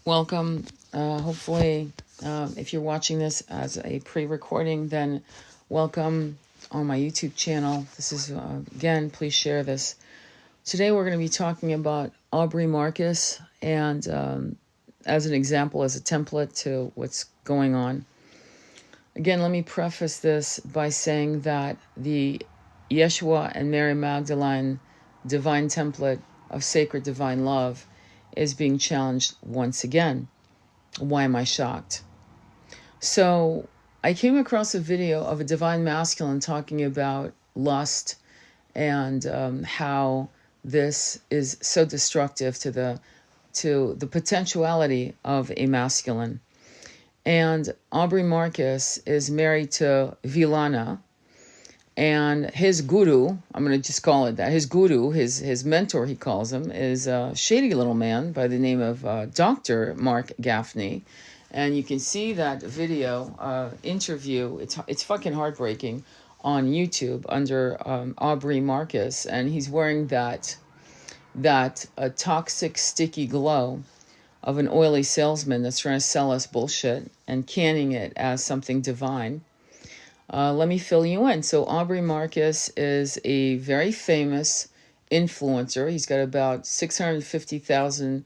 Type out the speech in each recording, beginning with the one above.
Welcome. Hopefully, if you're watching this as a pre-recording, then welcome on my YouTube channel. This is, again, please share this. Today we're going to be talking about AUBREY Marcus and as an example, as a template to what's going on. Again, let me preface this by saying that the Yeshua and Mary Magdalene divine template of sacred divine love is being challenged once again. Why am I shocked? So I came across a video of a divine masculine talking about lust and how this is so destructive to the potentiality of a masculine. And AUBREY Marcus is married to Villana, and his guru, I'm going to just call it that, his guru, his mentor, he calls him, is a shady little man by the name of Dr. Mark Gaffney. And you can see that video interview, it's fucking heartbreaking, on YouTube under AUBREY Marcus. And he's wearing that toxic, sticky glow of an oily salesman that's trying to sell us bullshit and canning it as something divine. Let me fill you in. So AUBREY Marcus is a very famous influencer. He's got about 650,000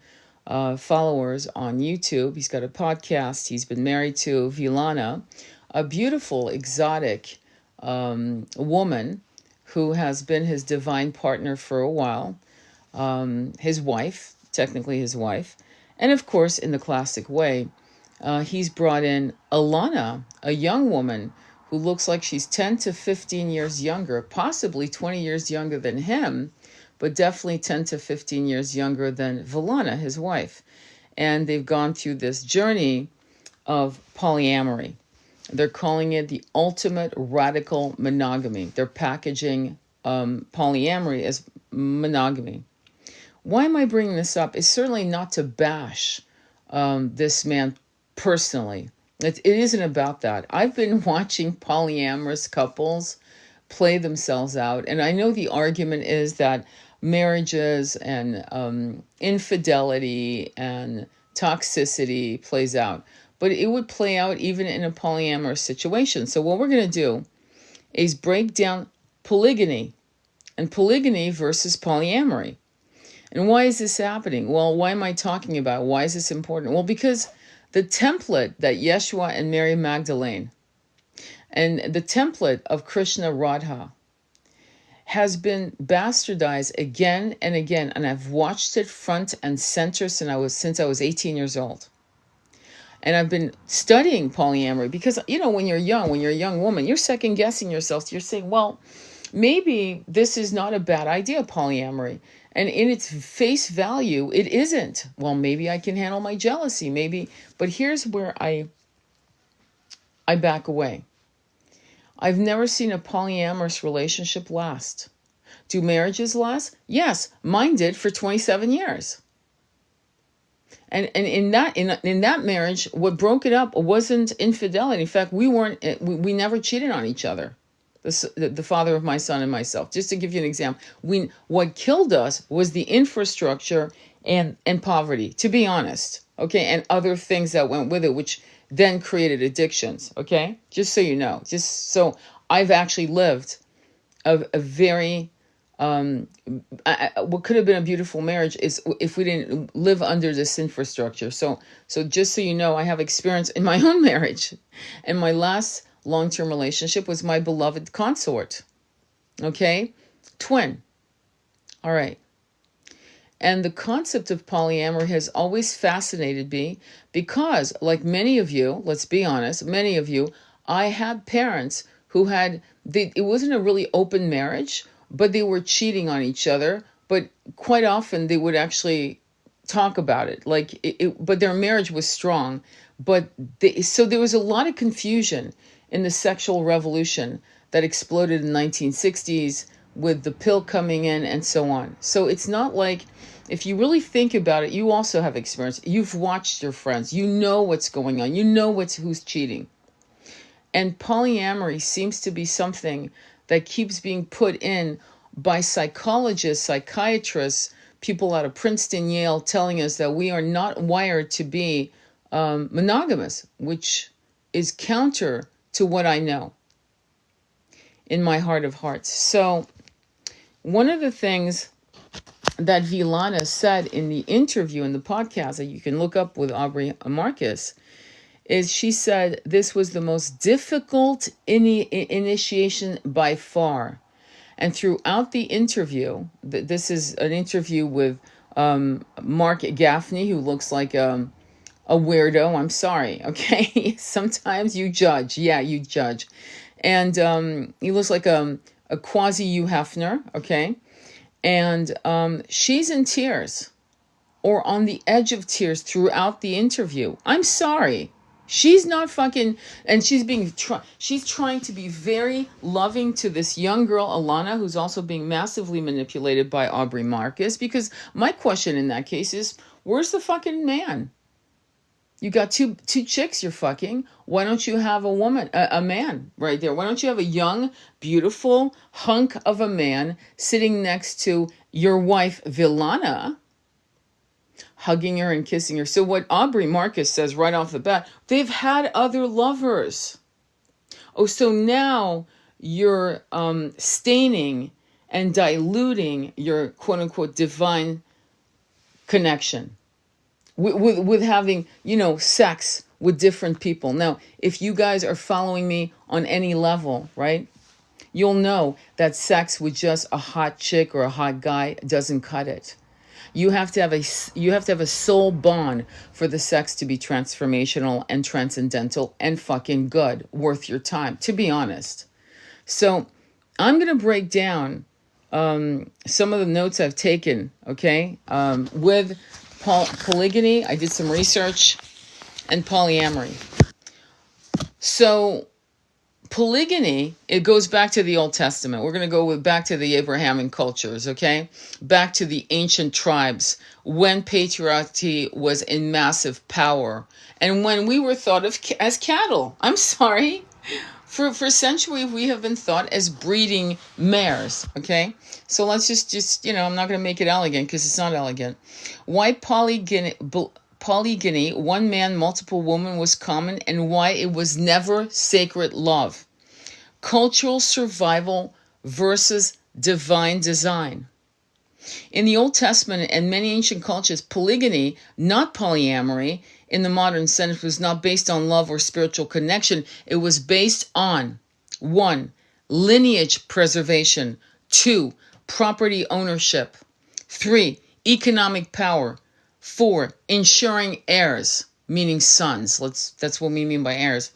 followers on YouTube. He's got a podcast. He's been married to Villana, a beautiful, exotic woman who has been his divine partner for a while. His wife, technically his wife. And of course, in the classic way, he's brought in Alana, a young woman who looks like she's 10 to 15 years younger, possibly 20 years younger than him, but definitely 10 to 15 years younger than Villana, his wife. And they've gone through this journey of polyamory. They're calling it the ultimate radical monogamy. They're packaging polyamory as monogamy. Why am I bringing this up? It's certainly not to bash this man personally. It isn't about that. I've been watching polyamorous couples play themselves out, and I know the argument is that marriages and infidelity and toxicity plays out, but it would play out even in a polyamorous situation. So what we're going to do is break down polygyny and polygyny versus polyamory. And why is this happening? Well, why am I talking about it? Why is this important? Well, because the template that Yeshua and Mary Magdalene and the template of Krishna Radha has been bastardized again and again. And I've watched it front and center since I was 18 years old. And I've been studying polyamory because, you know, when you're a young woman, you're second guessing yourself. You're saying, well, maybe this is not a bad idea, polyamory. And in its face value, it isn't. Well, maybe I can handle my jealousy, maybe. But here's where I back away. I've never seen a polyamorous relationship last. Do marriages last? Yes, mine did for 27 years. And in that marriage, what broke it up wasn't infidelity. In fact, we never cheated on each other. The father of my son and myself. Just to give you an example, what killed us was the infrastructure and poverty, to be honest, okay, and other things that went with it, which then created addictions, okay? Just so you know, just so I've actually lived a very, what could have been a beautiful marriage is if we didn't live under this infrastructure. So just so you know, I have experience in my own marriage, and my last long-term relationship was my beloved consort. Okay? Twin. All right. And the concept of polyamory has always fascinated me because, like many of you, let's be honest, many of you, I had parents who it wasn't a really open marriage, but they were cheating on each other. But quite often they would actually talk about it. But their marriage was strong. So there was a lot of confusion in the sexual revolution that exploded in the 1960s with the pill coming in and so on. So it's not like, if you really think about it, you also have experience. You've watched your friends. You know what's going on. You know who's cheating. And polyamory seems to be something that keeps being put in by psychologists, psychiatrists, people out of Princeton, Yale, telling us that we are not wired to be monogamous, which is counter to what I know in my heart of hearts. So one of the things that Villana said in the interview in the podcast that you can look up with Aubrey Marcus is she said this was the most difficult initiation by far. And throughout the interview, this is an interview with Mark Gaffney, who looks like a weirdo. I'm sorry, okay? Sometimes you judge. Yeah, you judge. And he looks like a quasi-Hugh Hefner, okay? And she's in tears or on the edge of tears throughout the interview. I'm sorry. She's not fucking, and she's trying to be very loving to this young girl, Alana, who's also being massively manipulated by Aubrey Marcus. Because my question in that case is, where's the fucking man? You got two chicks you're fucking. Why don't you have a man right there? Why don't you have a young, beautiful hunk of a man sitting next to your wife, Villana, hugging her and kissing her? So what Aubrey Marcus says right off the bat, they've had other lovers. Oh, so now you're staining and diluting your quote-unquote divine connection with having, sex with different people. Now, if you guys are following me on any level, right, you'll know that sex with just a hot chick or a hot guy doesn't cut it. You have to have a soul bond for the sex to be transformational and transcendental and fucking good, worth your time, to be honest. So I'm going to break down some of the notes I've taken, okay, with polygyny. I did some research, and polyamory. So polygyny, it goes back to the Old Testament. We're going to go back to the Abrahamic cultures, okay? Back to the ancient tribes when patriarchy was in massive power and when we were thought of as cattle. I'm sorry. For centuries, we have been thought as breeding mares, okay? So let's just I'm not going to make it elegant because it's not elegant. Why polygyny, one man, multiple women, was common and why it was never sacred love. Cultural survival versus divine design. In the Old Testament and many ancient cultures, polygyny, not polyamory, in the modern sense, was not based on love or spiritual connection. It was based on 1. Lineage preservation. 2. Property ownership. 3. Economic power. 4. Ensuring heirs, meaning sons. That's what we mean by heirs.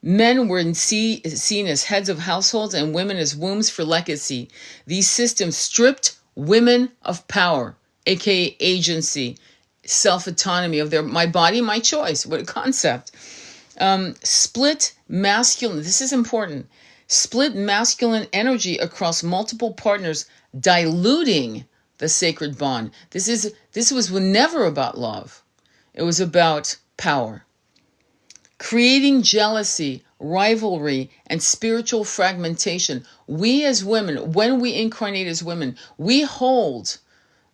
Men were seen as heads of households and women as wombs for legacy. These systems stripped women of power, aka agency, self-autonomy of my body, my choice. What a concept. Split masculine, this is important. Split masculine energy across multiple partners, diluting the sacred bond. This was never about love. It was about power. Creating jealousy, rivalry, and spiritual fragmentation. We as women, when we incarnate as women, we hold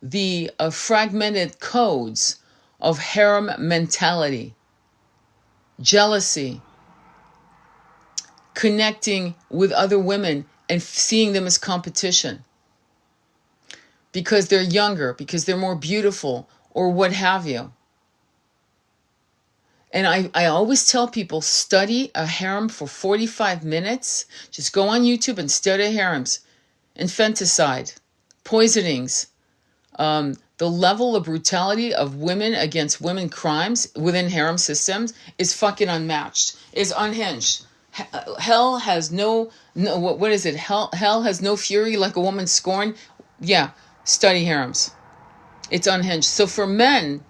the fragmented codes of harem mentality, jealousy, connecting with other women and seeing them as competition because they're younger, because they're more beautiful, or what have you. And I always tell people, study a harem for 45 minutes. Just go on YouTube and study harems. Infanticide, poisonings, the level of brutality of women against women crimes within harem systems is fucking unmatched, is unhinged. Hell has what is it? Hell has no fury like a woman scorned. Yeah, study harems. It's unhinged. So for men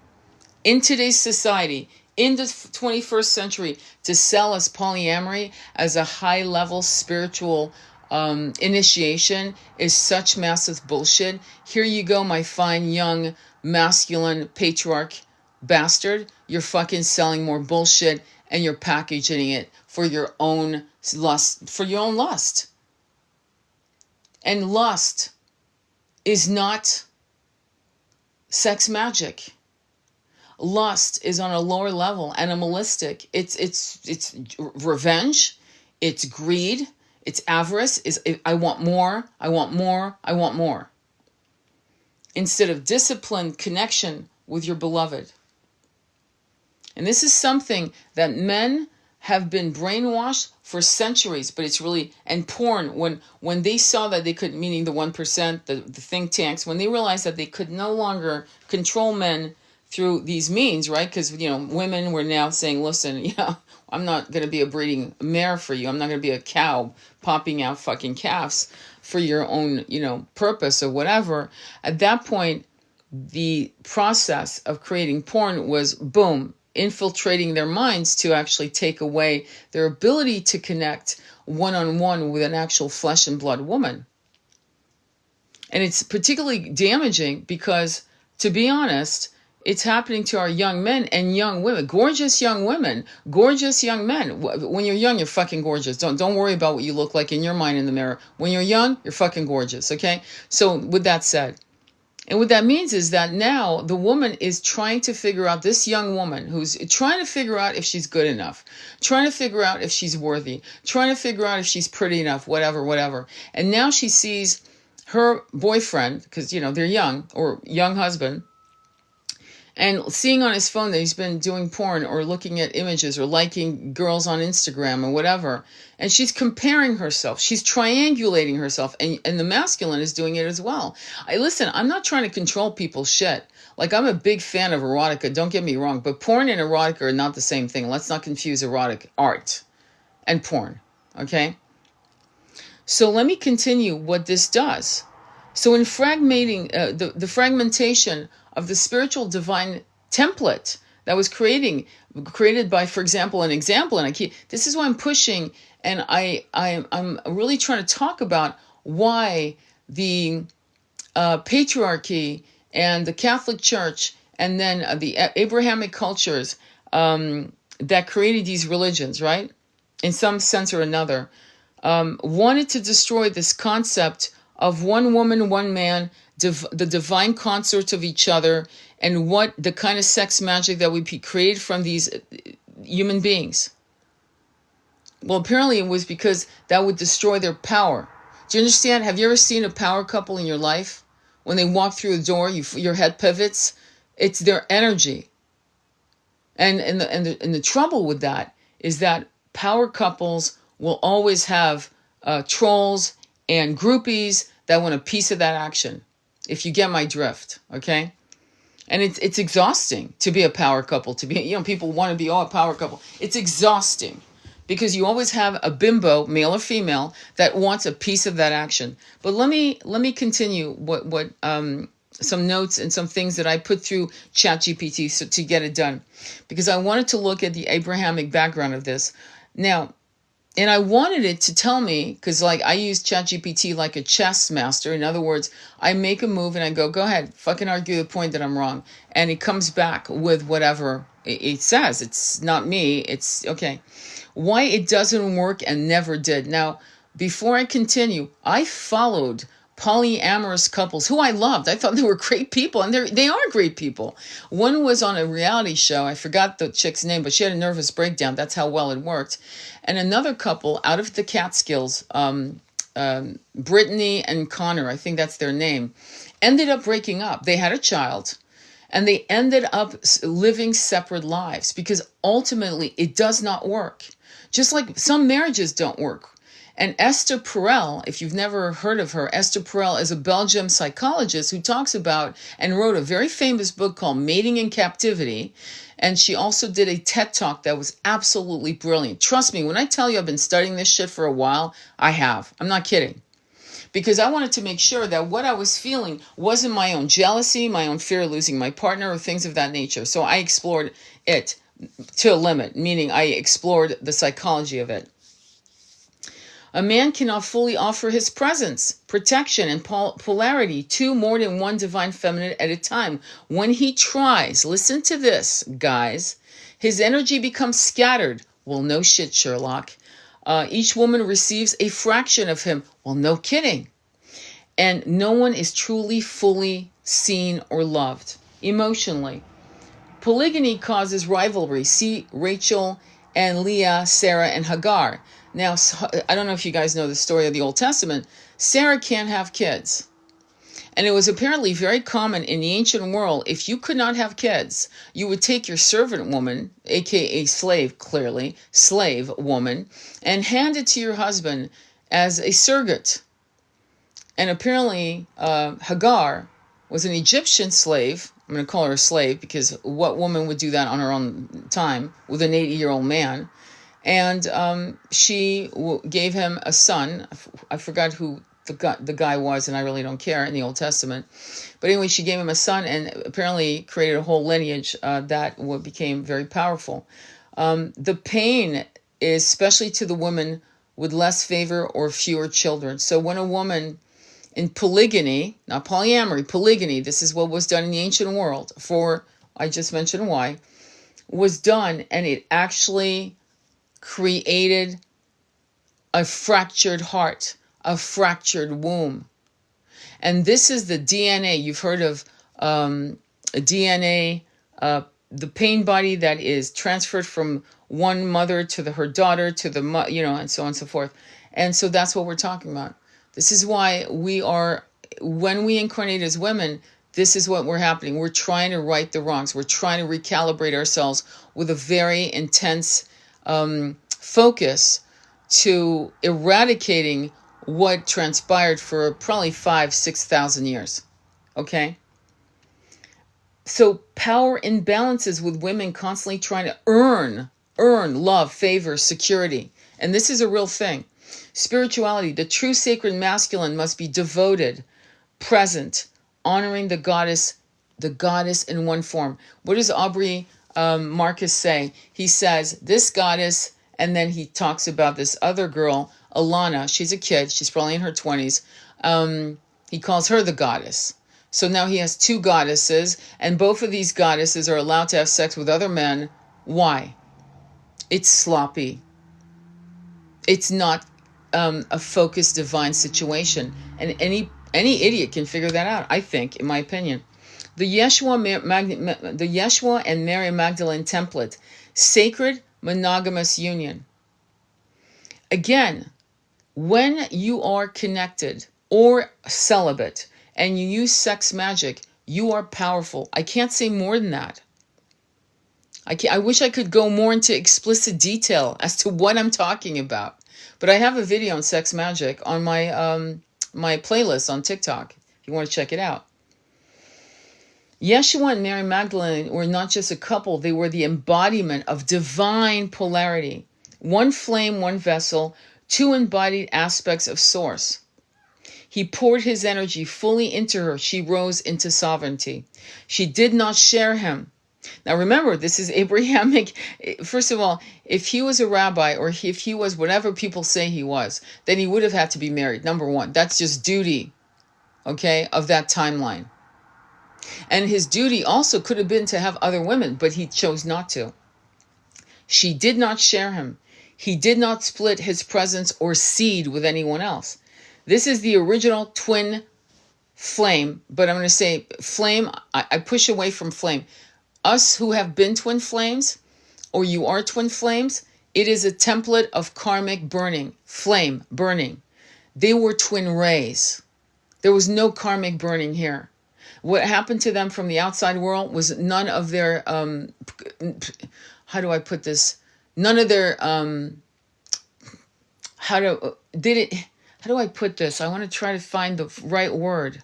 in today's society, in the 21st century, to sell us polyamory as a high-level spiritual initiation is such massive bullshit. Here you go, my fine, young, masculine patriarch bastard. You're fucking selling more bullshit and you're packaging it for your own lust. And lust is not sex magic. Lust is on a lower level, animalistic. It's revenge, it's greed, it's avarice. Is I want more, I want more, I want more. Instead of disciplined connection with your beloved. And this is something that men have been brainwashed for centuries, but it's really, and porn, when they saw that they could, meaning the 1%, the think tanks, when they realized that they could no longer control men through these means, right? Because, women were now saying, listen, I'm not going to be a breeding mare for you. I'm not going to be a cow popping out fucking calves for your own, purpose or whatever. At that point, the process of creating porn was, boom, infiltrating their minds to actually take away their ability to connect one-on-one with an actual flesh and blood woman. And it's particularly damaging because, to be honest, it's happening to our young men and young women, gorgeous young women, gorgeous young men. When you're young, you're fucking gorgeous. Don't worry about what you look like in your mind in the mirror. When you're young, you're fucking gorgeous, okay? So with that said, and what that means is that now the woman is trying to figure out, this young woman who's trying to figure out if she's good enough, trying to figure out if she's worthy, trying to figure out if she's pretty enough, whatever. And now she sees her boyfriend, because, they're young, or young husband, and seeing on his phone that he's been doing porn or looking at images or liking girls on Instagram or whatever. And she's comparing herself. She's triangulating herself. And the masculine is doing it as well. Listen, I'm not trying to control people's shit. Like, I'm a big fan of erotica. Don't get me wrong. But porn and erotica are not the same thing. Let's not confuse erotic art and porn. Okay? So let me continue what this does. So in fragmenting, the fragmentation of the spiritual divine template that was created by, for example, an example, and this is why I'm pushing, and I'm really trying to talk about why the patriarchy and the Catholic Church and then the Abrahamic cultures that created these religions, right, in some sense or another, wanted to destroy this concept of one woman, one man, the divine consorts of each other, and what the kind of sex magic that would be created from these human beings. Well, apparently it was because that would destroy their power. Do you understand? Have you ever seen a power couple in your life? When they walk through the door, your head pivots. It's their energy. And the trouble with that is that power couples will always have trolls and groupies that want a piece of that action. If you get my drift, okay? And it's exhausting to be a power couple, to be, people want to be a power couple. It's exhausting because you always have a bimbo, male or female, that wants a piece of that action. But let me continue what some notes and some things that I put through ChatGPT to get it done, because I wanted to look at the Abrahamic background of this. Now, and I wanted it to tell me, because I use ChatGPT like a chess master. In other words, I make a move and I go ahead, fucking argue the point that I'm wrong. And it comes back with whatever it says. It's not me. It's okay. Why it doesn't work and never did. Now, before I continue, I followed polyamorous couples who I loved. I thought they were great people, and they are great people. One was on a reality show. I forgot the chick's name, but she had a nervous breakdown. That's how well it worked. And another couple out of the Catskills, Brittany and Connor, I think that's their name, ended up breaking up. They had a child, and they ended up living separate lives because ultimately it does not work. Just like some marriages don't work. And Esther Perel, if you've never heard of her, Esther Perel is a Belgian psychologist who talks about and wrote a very famous book called Mating in Captivity. And she also did a TED Talk that was absolutely brilliant. Trust me, when I tell you I've been studying this shit for a while, I have. I'm not kidding. Because I wanted to make sure that what I was feeling wasn't my own jealousy, my own fear of losing my partner, or things of that nature. So I explored it to a limit, meaning I explored the psychology of it. A man cannot fully offer his presence, protection, and polarity to more than one divine feminine at a time. When he tries, listen to this, guys, his energy becomes scattered. Well, no shit, Sherlock. Each woman receives a fraction of him. Well, no kidding. And no one is truly, fully seen or loved. emotionally. Polygyny causes rivalry. See Rachel and Leah, Sarah and Hagar. Now, I don't know if you guys know the story of the Old Testament. Sarah can't have kids. And it was apparently very common in the ancient world, if you could not have kids, you would take your servant woman, aka slave, clearly, slave woman, and hand it to your husband as a surrogate. And apparently Hagar was an Egyptian slave. I'm going to call her a slave because what woman would do that on her own time with an 80-year-old man? And she gave him a son. I forgot who the guy was, and I really don't care in the Old Testament. But anyway, she gave him a son and apparently created a whole lineage that became very powerful. The pain is especially to the woman with less favor or fewer children. So when a woman in polygyny, not polyamory, polygyny, this is what was done in the ancient world for, I just mentioned why, was done, and it actually created a fractured heart, a fractured womb. And this is the DNA. You've heard of a DNA, the pain body that is transferred from one mother to her daughter to the, and so on and so forth. And so that's what we're talking about. This is why when we incarnate as women, this is what we're happening. We're trying to right the wrongs. We're trying to recalibrate ourselves with a very intense focus to eradicating what transpired for probably 5,000-6,000 years. Okay? So power imbalances with women constantly trying to earn love, favor, security. And this is a real thing. Spirituality, the true sacred masculine must be devoted, present, honoring the goddess in one form. What does AUBREY Marcus say? He says, this goddess, and then he talks about this other girl, Alana. She's a kid. She's probably in her 20s. He calls her the goddess. So now he has two goddesses, and both of these goddesses are allowed to have sex with other men. Why? It's sloppy. It's not a focused divine situation. And any idiot can figure that out, I think, in my opinion. The Yeshua and Mary Magdalene template, sacred monogamous union. Again, when you are connected or celibate and you use sex magic, you are powerful. I can't say more than that. I wish I could go more into explicit detail as to what I'm talking about. But I have a video on sex magic on my my playlist on TikTok, if you want to check it out. Yeshua and Mary Magdalene were not just a couple, they were the embodiment of divine polarity. One flame, one vessel, two embodied aspects of source. He poured his energy fully into her. She rose into sovereignty. She did not share him. Now remember, this is Abrahamic. First of all, if he was a rabbi or if he was whatever people say he was, then he would have had to be married. Number one, that's just duty, okay, of that timeline. And his duty also could have been to have other women, but he chose not to. She did not share him. He did not split his presence or seed with anyone else. This is the original twin flame, but I'm going to say flame. I push away from flame. Us who have been twin flames, or you are twin flames, it is a template of karmic burning, flame burning. They were twin rays. There was no karmic burning here. What happened to them from the outside world was none of their, how do I put this? None of their, how do I put this? I want to try to find the right word.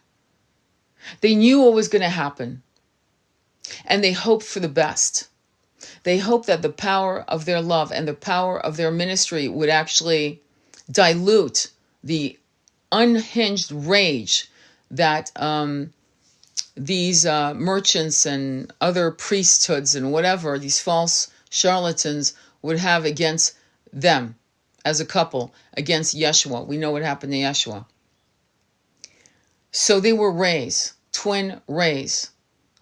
They knew what was going to happen. And they hoped for the best. They hoped that the power of their love and the power of their ministry would actually dilute the unhinged rage that these merchants and other priesthoods and whatever, these false charlatans would have against them as a couple, against Yeshua. We know what happened to Yeshua. So they were rays, twin rays,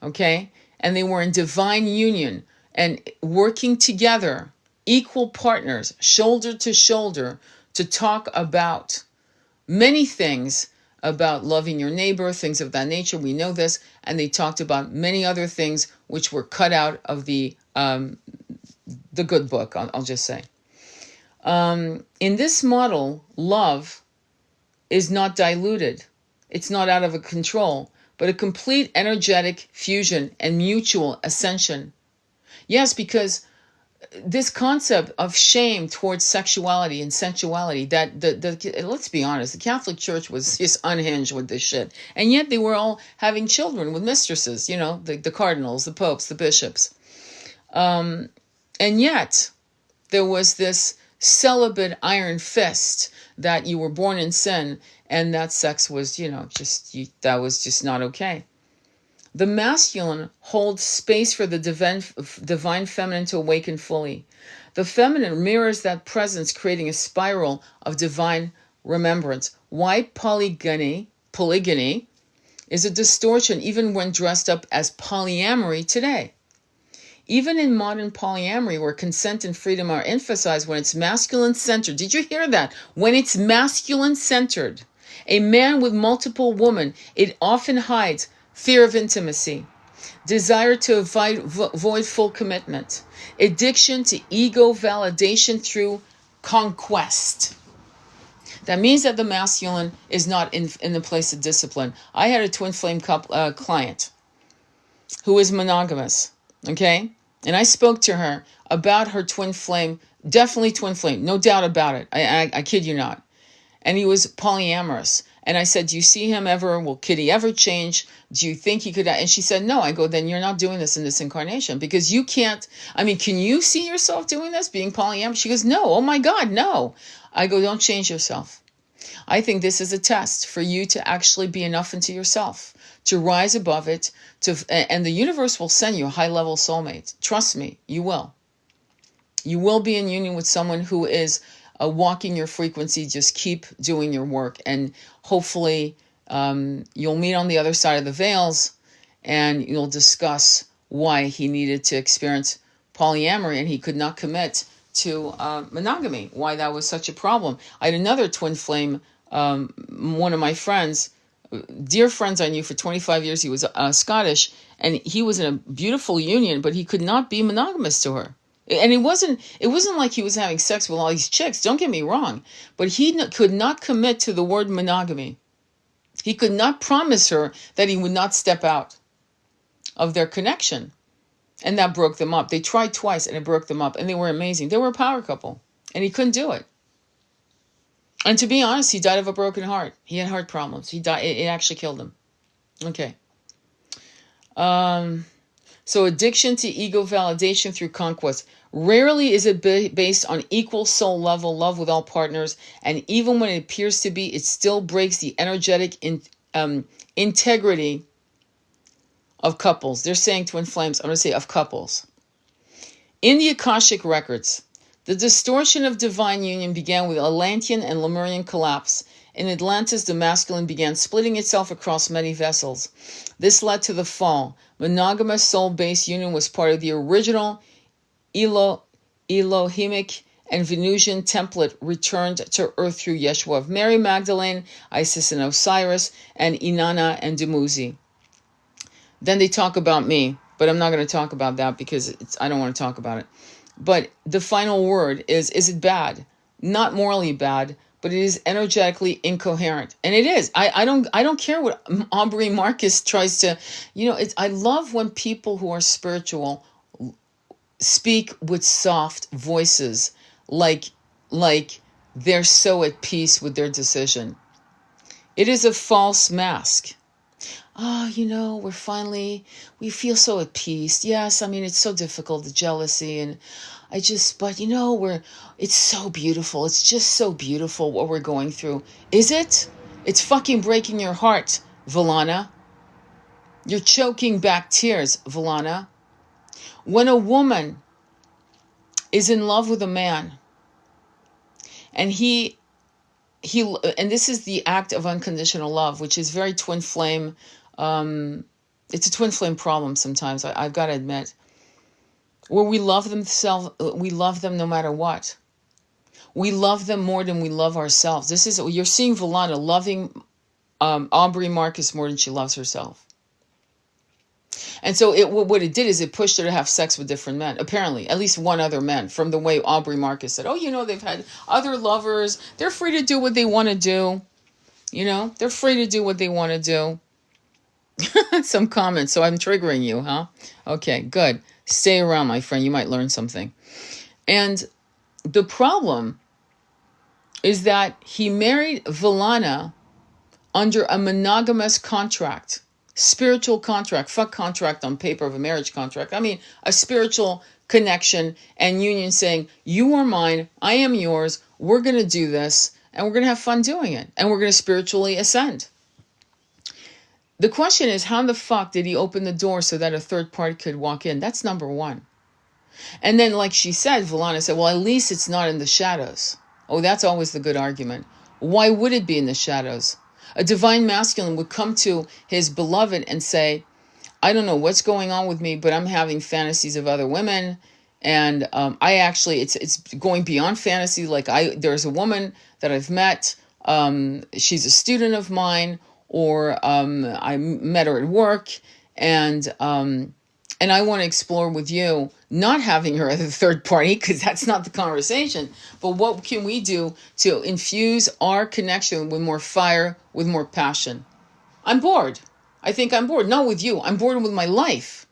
okay? And they were in divine union and working together, equal partners, shoulder to shoulder, to talk about many things about loving your neighbor, things of that nature. We know this. And they talked about many other things which were cut out of the good book, I'll just say. In this model, love is not diluted. It's not out of control, but a complete energetic fusion and mutual ascension. Yes, because this concept of shame towards sexuality and sensuality, that let's be honest, the Catholic Church was just unhinged with this shit. And yet they were all having children with mistresses, the cardinals, the popes, the bishops. And yet there was this celibate iron fist that you were born in sin, and that sex was, that was just not okay. The masculine holds space for the divine feminine to awaken fully. The feminine mirrors that presence, creating a spiral of divine remembrance. Why polygyny is a distortion even when dressed up as polyamory today. Even in modern polyamory, where consent and freedom are emphasized, when it's masculine-centered. Did you hear that? When it's masculine-centered, a man with multiple women, it often hides fear of intimacy, desire to avoid full commitment, addiction to ego validation through conquest. That means that the masculine is not in the place of discipline. I had a twin flame client who is monogamous, okay? And I spoke to her about her twin flame, definitely twin flame, no doubt about it. I kid you not. And he was polyamorous. And I said, do you see him ever? Could he ever change? Do you think he could? And she said, no. I go, then you're not doing this in this incarnation, because you can't. Can you see yourself doing this, being polyamorous? She goes, no. Oh my God, no. I go, don't change yourself. I think this is a test for you to actually be enough into yourself, to rise above it, and the universe will send you a high-level soulmate. Trust me, you will. You will be in union with someone who is walking your frequency. Just keep doing your work, and hopefully you'll meet on the other side of the veils, and you'll discuss why he needed to experience polyamory and he could not commit to monogamy, why that was such a problem. I had another twin flame, one of my friends, dear friends I knew for 25 years. He was Scottish, and he was in a beautiful union, but he could not be monogamous to her. And it wasn't like he was having sex with all these chicks, don't get me wrong, but he could not commit to the word monogamy. He could not promise her that he would not step out of their connection. And that broke them up. They tried twice and it broke them up, and they were amazing. They were a power couple, and he couldn't do it. And to be honest, he died of a broken heart. He had heart problems. He died. It actually killed him. Okay. So addiction to ego validation through conquest. Rarely is it based on equal soul level love with all partners, and even when it appears to be, it still breaks the energetic integrity of couples. They're saying twin flames. I'm going to say of couples. In the Akashic records, the distortion of divine union began with Atlantean and Lemurian collapse. In Atlantis, the masculine began splitting itself across many vessels. This led to the fall. Monogamous soul-based union was part of the original Elohimic and Venusian template returned to Earth through Yeshua Mary Magdalene, Isis and Osiris, and Inanna and Dumuzi. Then they talk about me, but I'm not going to talk about that because I don't want to talk about it. But the final word is it bad? Not morally bad, but it is energetically incoherent. And it is. I don't care what AUBREY Marcus tries to, I love when people who are spiritual speak with soft voices, like they're so at peace with their decision. It is a false mask. We feel so at peace. Yes, it's so difficult, the jealousy, and it's so beautiful. It's just so beautiful what we're going through. Is it? It's fucking breaking your heart, Valana. You're choking back tears, Valana. When a woman is in love with a man, and and this is the act of unconditional love, which is very twin flame. It's a twin flame problem sometimes, I've got to admit, where we love them no matter what. We love them more than we love ourselves. You're seeing Valana loving Aubrey Marcus more than she loves herself. And so what it did is it pushed her to have sex with different men. Apparently, at least one other man, from the way Aubrey Marcus said, oh, they've had other lovers. They're free to do what they want to do. They're free to do what they want to do. Some comments. So I'm triggering you, huh? Okay, good. Stay around, my friend. You might learn something. And the problem is that he married Villana under a monogamous contract. Spiritual contract, fuck contract on paper of a marriage contract. I mean, a spiritual connection and union saying, you are mine, I am yours, we're going to do this, and we're going to have fun doing it, and we're going to spiritually ascend. The question is, how the fuck did he open the door so that a third party could walk in? That's number one. And then, like she said, Villana said, well, at least it's not in the shadows. Oh, that's always the good argument. Why would it be in the shadows? A divine masculine would come to his beloved and say, I don't know what's going on with me, but I'm having fantasies of other women. And I actually, it's going beyond fantasy. Like there's a woman that I've met. She's a student of mine, or I met her at work, and I want to explore with you, not having her as a third party, because that's not the conversation. But what can we do to infuse our connection with more fire, with more passion? I'm bored. I think I'm bored. Not with you. I'm bored with my life.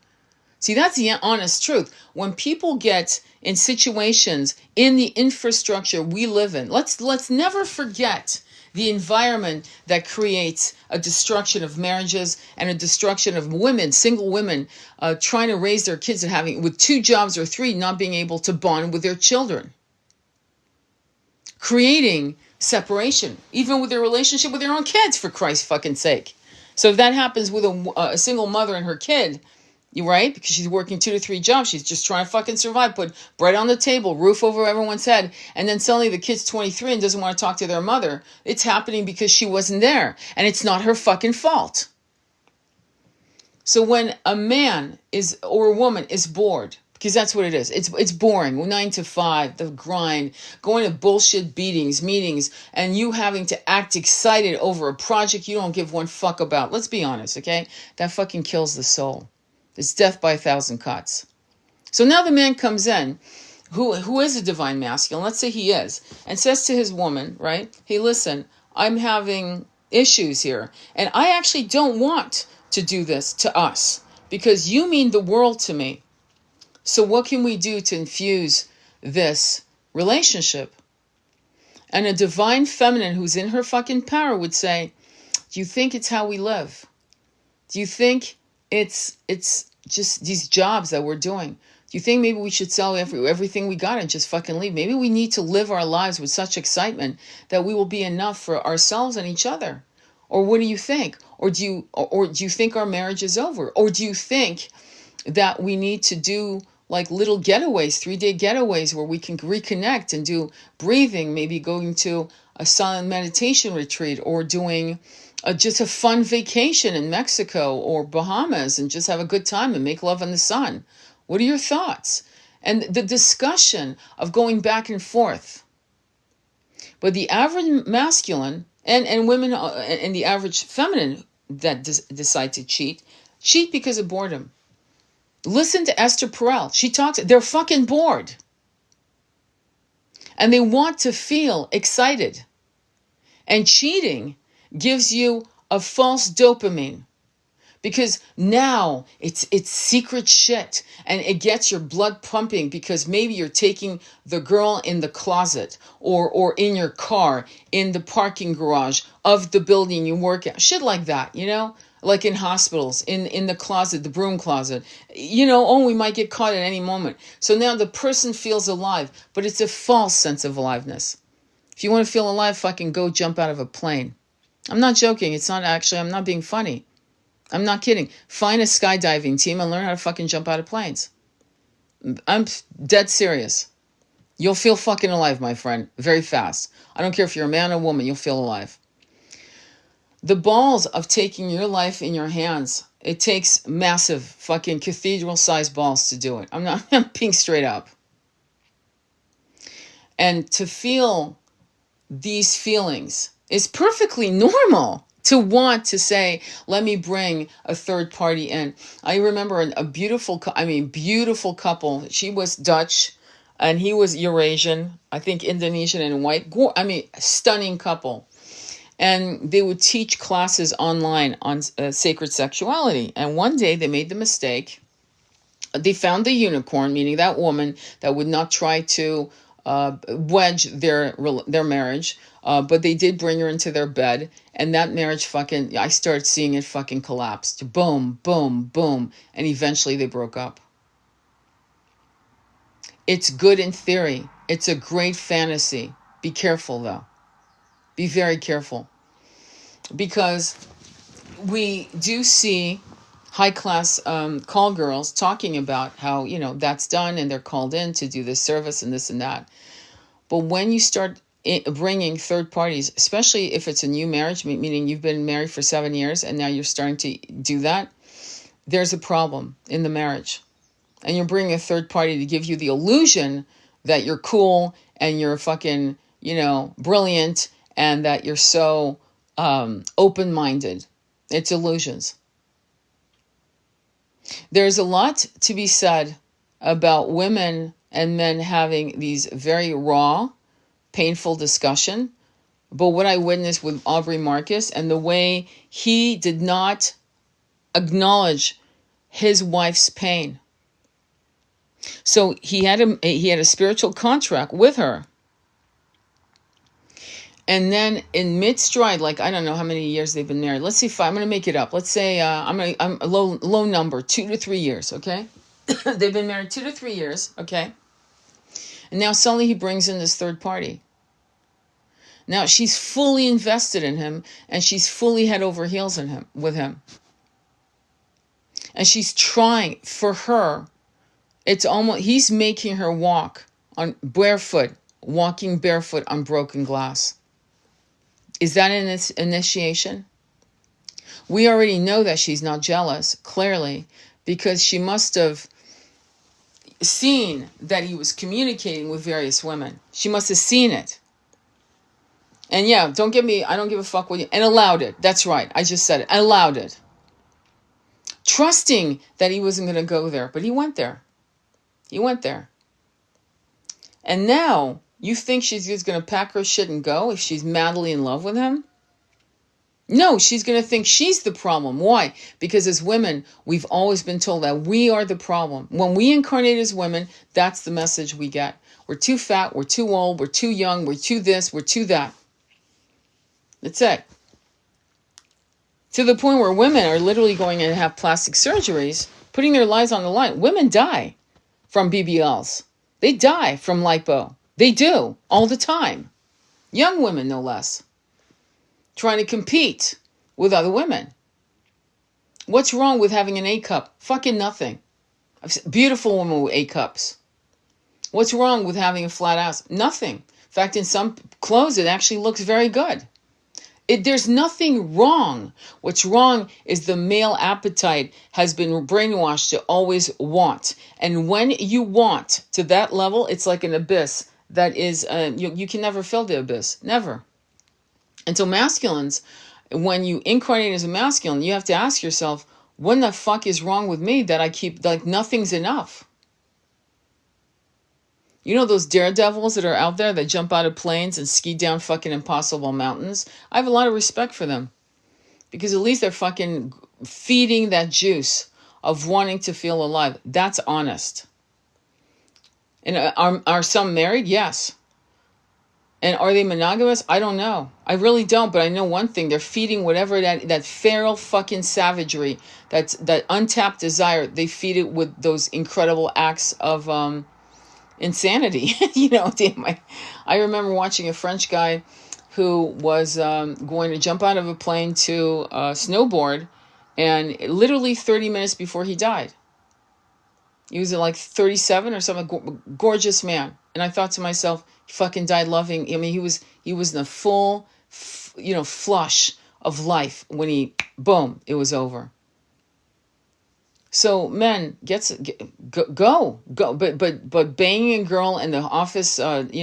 See, that's the honest truth. When people get in situations in the infrastructure we live in, let's never forget the environment that creates a destruction of marriages and a destruction of women, single women, trying to raise their kids and having, with 2 jobs or 3, not being able to bond with their children. Creating separation, even with their relationship with their own kids, for Christ's fucking sake. So if that happens with a single mother and her kid, you're right, because she's working 2 to 3 jobs. She's just trying to fucking survive, put bread on the table, roof over everyone's head. And then suddenly the kid's 23 and doesn't want to talk to their mother. It's happening because she wasn't there. And it's not her fucking fault. So when a man or a woman is bored, because that's what it is. It's boring. 9 to 5, the grind, going to bullshit meetings, and you having to act excited over a project you don't give one fuck about. Let's be honest, okay? That fucking kills the soul. It's death by 1,000 cuts. So now the man comes in, who is a divine masculine, let's say he is, and says to his woman, right, hey, listen, I'm having issues here, and I actually don't want to do this to us, because you mean the world to me. So what can we do to infuse this relationship? And a divine feminine who's in her fucking power would say, do you think it's how we live? Do you think it's just these jobs that we're doing? Do you think maybe we should sell everything we got and just fucking leave? Maybe we need to live our lives with such excitement that we will be enough for ourselves and each other. Or what do you think? Or do you think our marriage is over? Or do you think that we need to do like little getaways, 3-day getaways where we can reconnect and do breathing, maybe going to a silent meditation retreat, or doing just a fun vacation in Mexico or Bahamas and just have a good time and make love in the sun? What are your thoughts? And the discussion of going back and forth. But the average masculine and women and the average feminine that decide to cheat because of boredom. Listen to Esther Perel. She talks, they're fucking bored. And they want to feel excited. And cheating gives you a false dopamine, because now it's secret shit, and it gets your blood pumping, because maybe you're taking the girl in the closet or in your car, in the parking garage of the building you work at, shit like that, like in hospitals, in the closet, the broom closet, we might get caught at any moment. So now the person feels alive, but it's a false sense of aliveness. If you want to feel alive, fucking go jump out of a plane. I'm not joking. It's not actually, I'm not being funny. I'm not kidding. Find a skydiving team and learn how to fucking jump out of planes. I'm dead serious. You'll feel fucking alive, my friend, very fast. I don't care if you're a man or woman, you'll feel alive. The balls of taking your life in your hands, it takes massive fucking cathedral-sized balls to do it. I'm being straight up. And to feel these feelings is perfectly normal. to want to say, let me bring a third party in. I remember a beautiful couple. She was Dutch and he was Eurasian, I think Indonesian and white. Stunning couple. And they would teach classes online on sacred sexuality. And one day they made the mistake. They found the unicorn, meaning that woman that would not try to wedge their marriage, but they did bring her into their bed, and that marriage I started seeing it fucking collapsed. Boom, boom, boom, and eventually they broke up. It's good in theory. It's a great fantasy. Be careful, though. Be very careful. Because we do see high-class call girls talking about how, that's done and they're called in to do this service and this and that. But when you start bringing third parties, especially if it's a new marriage, meaning you've been married for 7 years and now you're starting to do that, there's a problem in the marriage. And you're bringing a third party to give you the illusion that you're cool and you're fucking, brilliant and that you're so open-minded. It's illusions. There's a lot to be said about women and men having these very raw, painful discussion. But what I witnessed with Aubrey Marcus and the way he did not acknowledge his wife's pain. So he had a spiritual contract with her. And then in mid-stride, like I don't know how many years they've been married. Let's see I'm going to make it up. Let's say I'm a low number, 2 to 3 years, okay? They've been married 2 to 3 years, okay? And now suddenly he brings in this third party. Now she's fully invested in him and she's fully head over heels with him. And she's trying for her. It's almost, he's making her walking barefoot on broken glass. Is that an initiation? We already know that she's not jealous, clearly, because she must have seen that he was communicating with various women. She must have seen it. And yeah, don't get me, I don't give a fuck what you, and allowed it. That's right, I just said it. I allowed it. Trusting that he wasn't going to go there, but he went there. He went there. And now, you think she's just going to pack her shit and go if she's madly in love with him? No, she's going to think she's the problem. Why? Because as women, we've always been told that we are the problem. When we incarnate as women, that's the message we get. We're too fat, we're too old, we're too young, we're too this, we're too that. That's it. To the point where women are literally going in and have plastic surgeries, putting their lives on the line. Women die from BBLs. They die from lipo. They do, all the time. Young women, no less. Trying to compete with other women. What's wrong with having an A cup? Fucking nothing. Beautiful women with A cups. What's wrong with having a flat ass? Nothing. In fact, in some clothes, it actually looks very good. There's nothing wrong. What's wrong is the male appetite has been brainwashed to always want. And when you want to that level, it's like an abyss that is, you can never fill the abyss. Never. And so masculines, when you incarnate as a masculine, you have to ask yourself, what the fuck is wrong with me that I keep, like, nothing's enough? You know those daredevils that are out there that jump out of planes and ski down fucking impossible mountains? I have a lot of respect for them. Because at least they're fucking feeding that juice of wanting to feel alive. That's honest. And are some married? Yes. And are they monogamous? I don't know. I really don't, but I know one thing. They're feeding whatever that feral fucking savagery, that untapped desire, they feed it with those incredible acts of insanity. I remember watching a French guy who was going to jump out of a plane to snowboard, and literally 30 minutes before he died. He was like 37 or something, gorgeous man. And I thought to myself, he fucking died loving. I mean, he was in a full, flush of life when boom, it was over. So men, go, but banging a girl in the office, in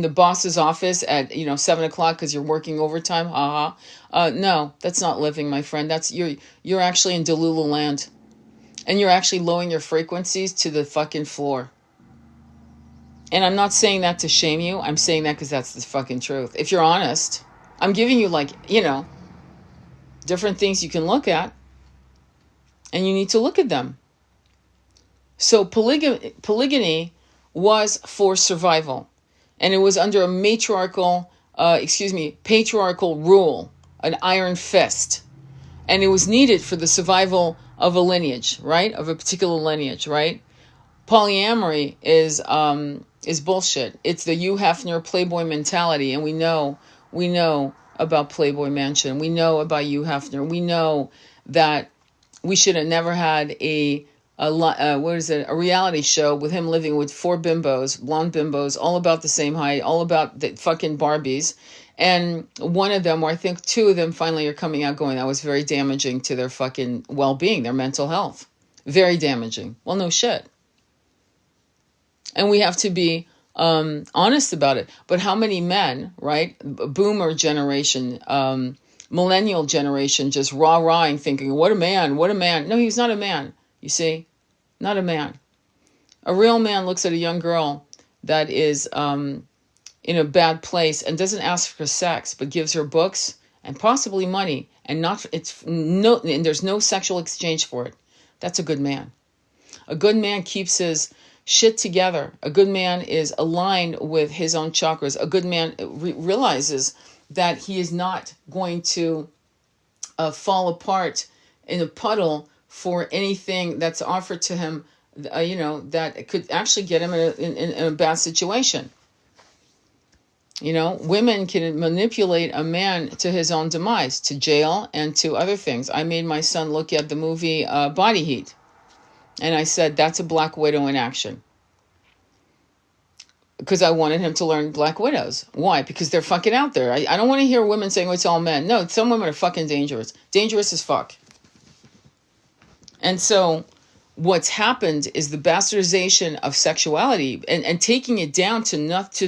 the boss's office at 7 o'clock because you're working overtime, haha. No, that's not living, my friend. That's you're actually in Delulu land, and you're actually lowering your frequencies to the fucking floor. And I'm not saying that to shame you. I'm saying that because that's the fucking truth. If you're honest, I'm giving you different things you can look at, and you need to look at them. So polygyny was for survival, and it was under a patriarchal rule, an iron fist, and it was needed for the survival of a lineage, right? Of a particular lineage, right? Polyamory is bullshit. It's the Hugh Hefner Playboy mentality, and we know about Playboy Mansion. We know about Hugh Hefner. We know that we should have never had a reality show with him living with 4 bimbos, blonde bimbos, all about the same height, all about the fucking Barbies. And one of them, or I think 2 of them, finally are coming out going, that was very damaging to their fucking well-being, their mental health. Very damaging. Well, no shit. And we have to be honest about it. But how many men, right? Boomer generation, millennial generation, just rah-rahing, thinking, what a man, what a man. No, he's not a man, you see? Not a man. A real man looks at a young girl that is in a bad place and doesn't ask for sex, but gives her books and possibly money, and there's no sexual exchange for it. That's a good man. A good man keeps his shit together. A good man is aligned with his own chakras. A good man realizes that he is not going to fall apart in a puddle for anything that's offered to him, that could actually get him in a bad situation. Women can manipulate a man to his own demise, to jail, and to other things. I made my son look at the movie Body Heat. And I said, that's a Black Widow in action. Because I wanted him to learn Black Widows. Why? Because they're fucking out there. I don't want to hear women saying, oh, it's all men. No, some women are fucking dangerous. Dangerous as fuck. And so what's happened is the bastardization of sexuality and taking it down to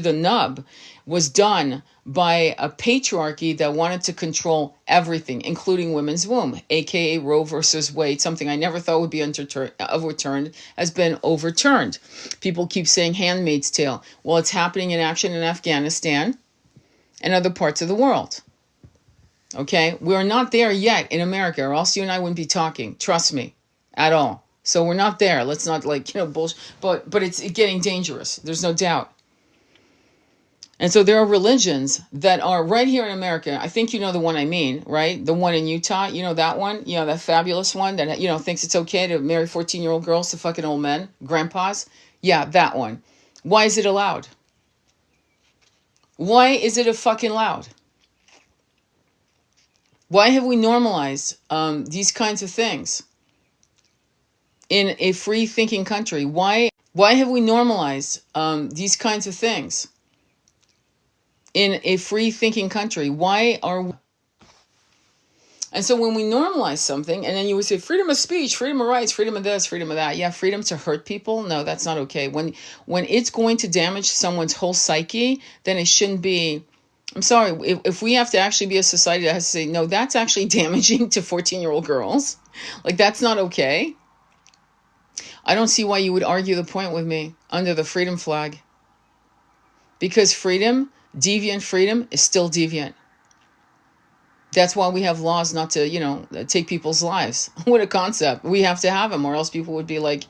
the nub was done by a patriarchy that wanted to control everything, including women's womb, aka Roe versus Wade. Something I never thought would be overturned has been overturned. People keep saying Handmaid's Tale. Well, it's happening in action in Afghanistan and other parts of the world. Okay, we're not there yet in America, or else you and I wouldn't be talking. Trust me, at all. So we're not there. Let's not bullshit. But it's getting dangerous. There's no doubt. And so there are religions that are right here in America. I think you know the one I mean, right? The one in Utah, that one? That fabulous one that, thinks it's okay to marry 14-year-old girls to fucking old men, grandpas. Yeah, that one. Why is it allowed? Why is it a fucking allowed? Why have we normalized these kinds of things in a free-thinking country? Why have we normalized these kinds of things in a free-thinking country? Why are we? And so when we normalize something, and then you would say freedom of speech, freedom of rights, freedom of this, freedom of that. Yeah, freedom to hurt people? No, that's not okay. When it's going to damage someone's whole psyche, then it shouldn't be. I'm sorry, if we have to actually be a society that has to say, no, that's actually damaging to 14-year-old girls. That's not okay. I don't see why you would argue the point with me under the freedom flag. Because freedom, deviant freedom, is still deviant. That's why we have laws not to, take people's lives. What a concept. We have to have them, or else people would be like,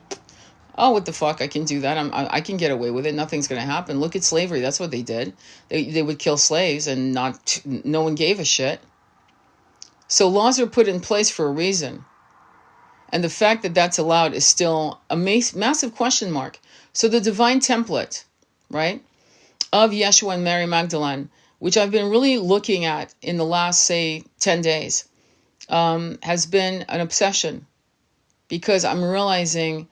oh, what the fuck, I can do that. I can get away with it. Nothing's going to happen. Look at slavery. That's what they did. They would kill slaves and no one gave a shit. So laws are put in place for a reason. And the fact that that's allowed is still a massive question mark. So the divine template, right, of Yeshua and Mary Magdalene, which I've been really looking at in the last, say, 10 days, has been an obsession. Because I'm realizing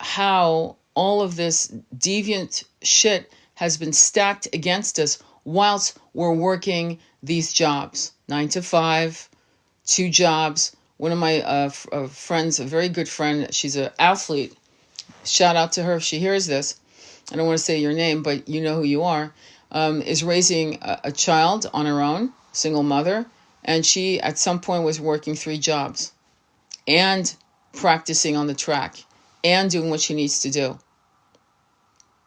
how all of this deviant shit has been stacked against us whilst we're working these jobs. 9 to 5, 2 jobs, One of my friends, a very good friend, she's an athlete. Shout out to her if she hears this. I don't want to say your name, but you know who you are. Is raising a child on her own, single mother. And she, at some point, was working 3 jobs and practicing on the track and doing what she needs to do.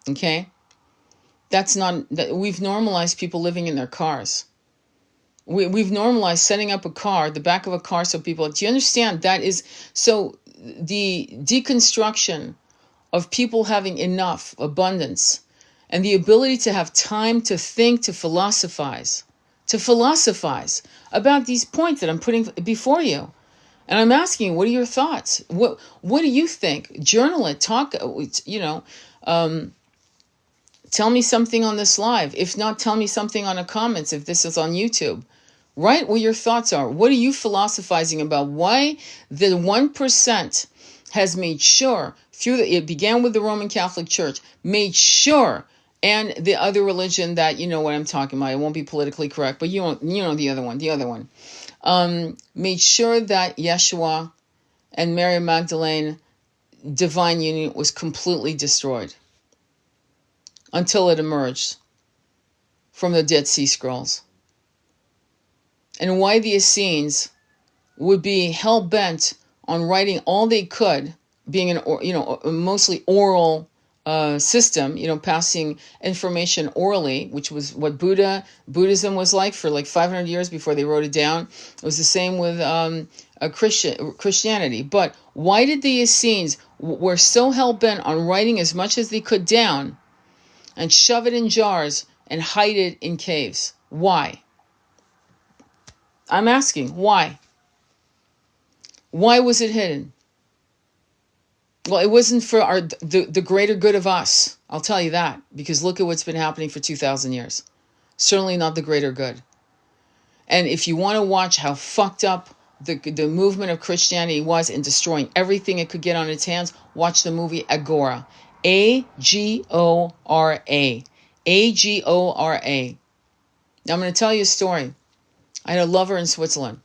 Okay? That's not, we've normalized people living in their cars. We've normalized setting up a car, the back of a car, so people, do you understand? That is, so the deconstruction of people having enough, abundance, and the ability to have time to think, to philosophize about these points that I'm putting before you. And I'm asking you, what are your thoughts? What do you think? Journal it, talk, tell me something on this live. If not, tell me something on the comments if this is on YouTube. Write what your thoughts are. What are you philosophizing about? Why the 1% has made sure, it began with the Roman Catholic Church, made sure, and the other religion that, you know what I'm talking about, it won't be politically correct, but you know the other one, made sure that Yeshua and Mary Magdalene divine union was completely destroyed until it emerged from the Dead Sea Scrolls. And why the Essenes would be hell-bent on writing all they could, being a mostly oral system, passing information orally, which was what Buddhism was like for like 500 years before they wrote it down. It was the same with Christianity. But why did the Essenes were so hell-bent on writing as much as they could down and shove it in jars and hide it in caves? Why? I'm asking, why? Why was it hidden? Well, it wasn't for the greater good of us. I'll tell you that, because look at what's been happening for 2,000 years. Certainly not the greater good. And if you want to watch how fucked up the movement of Christianity was in destroying everything it could get on its hands, watch the movie Agora. Agora. Agora. Now I'm going to tell you a story. I had a lover in Switzerland.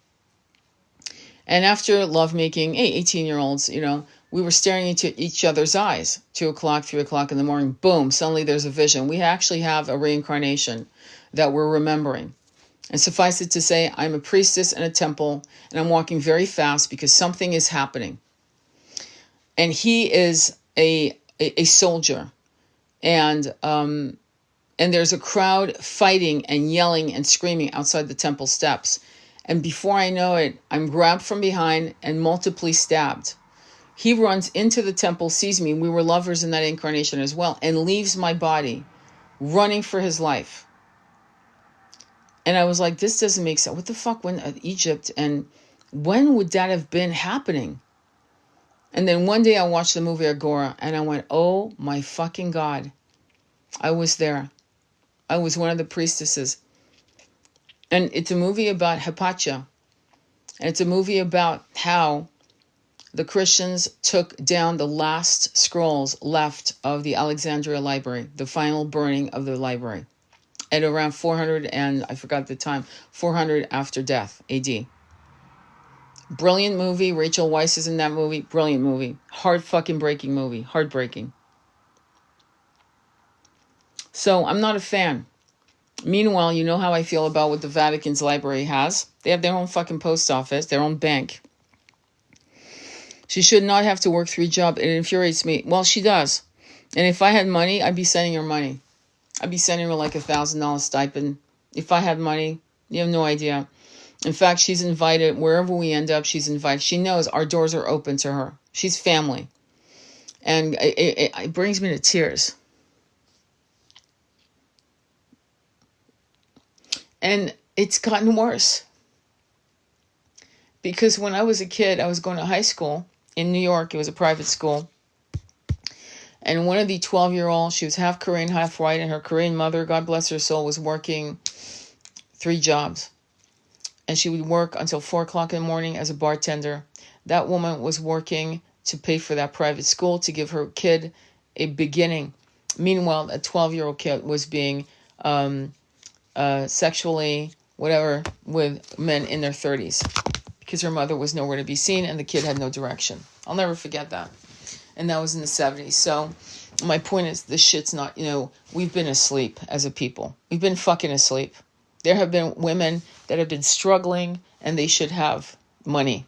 And after lovemaking, 18-year-olds, we were staring into each other's eyes. 2 o'clock, 3 o'clock in the morning, boom, suddenly there's a vision. We actually have a reincarnation that we're remembering. And suffice it to say, I'm a priestess in a temple, and I'm walking very fast because something is happening. And he is a soldier. And there's a crowd fighting and yelling and screaming outside the temple steps. And before I know it, I'm grabbed from behind and multiply stabbed. He runs into the temple, sees me. We were lovers in that incarnation as well, and leaves my body, running for his life. And I was like, this doesn't make sense. What the fuck? When Egypt, and when would that have been happening? And then one day I watched the movie Agora, and I went, oh my fucking God. I was there. I was one of the priestesses. And it's a movie about Hypatia. And it's a movie about how the Christians took down the last scrolls left of the Alexandria library, the final burning of the library, at around 400, and I forgot the time, 400 after death, AD. Brilliant movie. Rachel Weisz is in that movie. Brilliant movie. Heart fucking breaking movie. Heartbreaking. So I'm not a fan. Meanwhile, you know how I feel about what the Vatican's library has. They have their own fucking post office, their own bank. She should not have to work 3 jobs. It infuriates me. Well, she does. And if I had money, I'd be sending her money. I'd be sending her like $1,000 stipend. If I had money, you have no idea. In fact, she's invited. Wherever we end up, she's invited. She knows our doors are open to her. She's family. And it brings me to tears. And it's gotten worse. Because when I was a kid, I was going to high school in New York. It was a private school. And one of the 12-year-olds, she was half Korean, half white, and her Korean mother, God bless her soul, was working 3 jobs. And she would work until 4 o'clock in the morning as a bartender. That woman was working to pay for that private school to give her kid a beginning. Meanwhile, a 12-year-old kid was being sexually, whatever, with men in their 30s. because her mother was nowhere to be seen and the kid had no direction. I'll never forget that. And that was in the 70s. So my point is, this shit's not, we've been asleep as a people. We've been fucking asleep. There have been women that have been struggling and they should have money.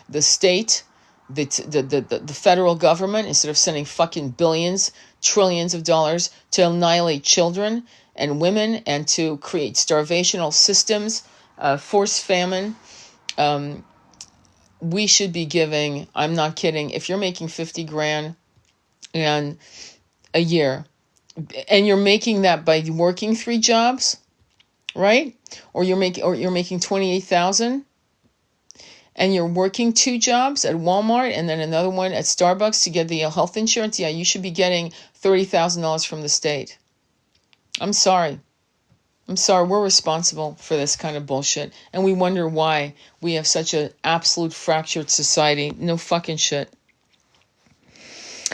The state, the federal government, instead of sending fucking billions, trillions of dollars to annihilate children and women and to create starvational systems, forced famine, we should be giving, I'm not kidding, if you're making 50 grand and a year, and you're making that by working 3 jobs, right? Or you're making 28,000 and you're working 2 jobs at Walmart and then another one at Starbucks to get the health insurance, yeah, you should be getting $30,000 from the state. I'm sorry. We're responsible for this kind of bullshit. And we wonder why we have such an absolute fractured society. No fucking shit.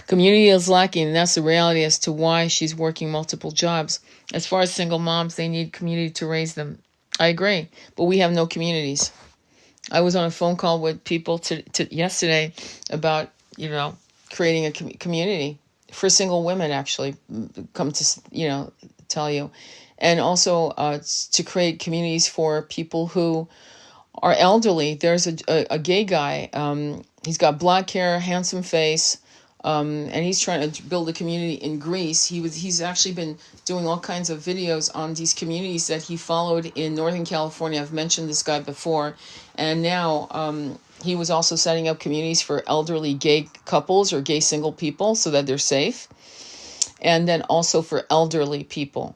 Community is lacking, and that's the reality as to why she's working multiple jobs. As far as single moms, they need community to raise them. I agree. But we have no communities. I was on a phone call with people yesterday about, creating a community for single women, actually, come to, tell you. And also to create communities for people who are elderly. There's a gay guy. He's got black hair, handsome face, and he's trying to build a community in Greece. He's actually been doing all kinds of videos on these communities that he followed in Northern California. I've mentioned this guy before. And now he was also setting up communities for elderly gay couples or gay single people so that they're safe. And then also for elderly people.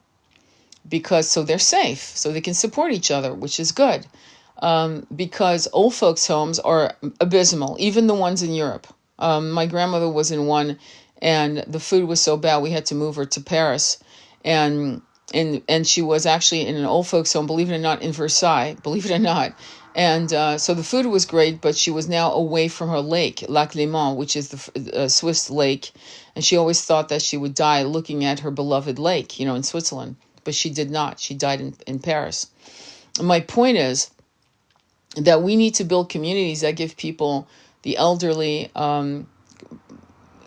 So they're safe, so they can support each other, which is good. Because old folks' homes are abysmal, even the ones in Europe. My grandmother was in one, and the food was so bad we had to move her to Paris. And she was actually in an old folks' home, believe it or not, in Versailles, believe it or not. And so the food was great, but she was now away from her lake, Lac Léman, which is the Swiss lake. And she always thought that she would die looking at her beloved lake, in Switzerland. But she did not. She died in Paris. And my point is that we need to build communities that give people, the elderly,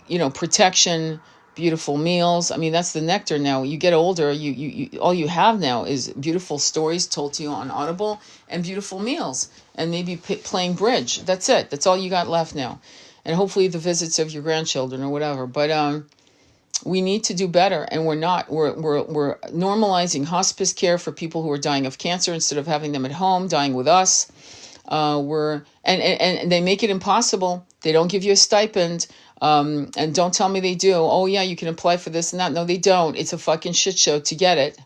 protection, beautiful meals. I mean, that's the nectar now. You get older, you all you have now is beautiful stories told to you on Audible and beautiful meals and maybe playing bridge. That's it. That's all you got left now. And hopefully the visits of your grandchildren or whatever. But we need to do better, and we're not. We're normalizing hospice care for people who are dying of cancer instead of having them at home dying with us. And they make it impossible. They don't give you a stipend, and don't tell me they do. Oh yeah, you can apply for this and that. No, they don't. It's a fucking shit show to get it.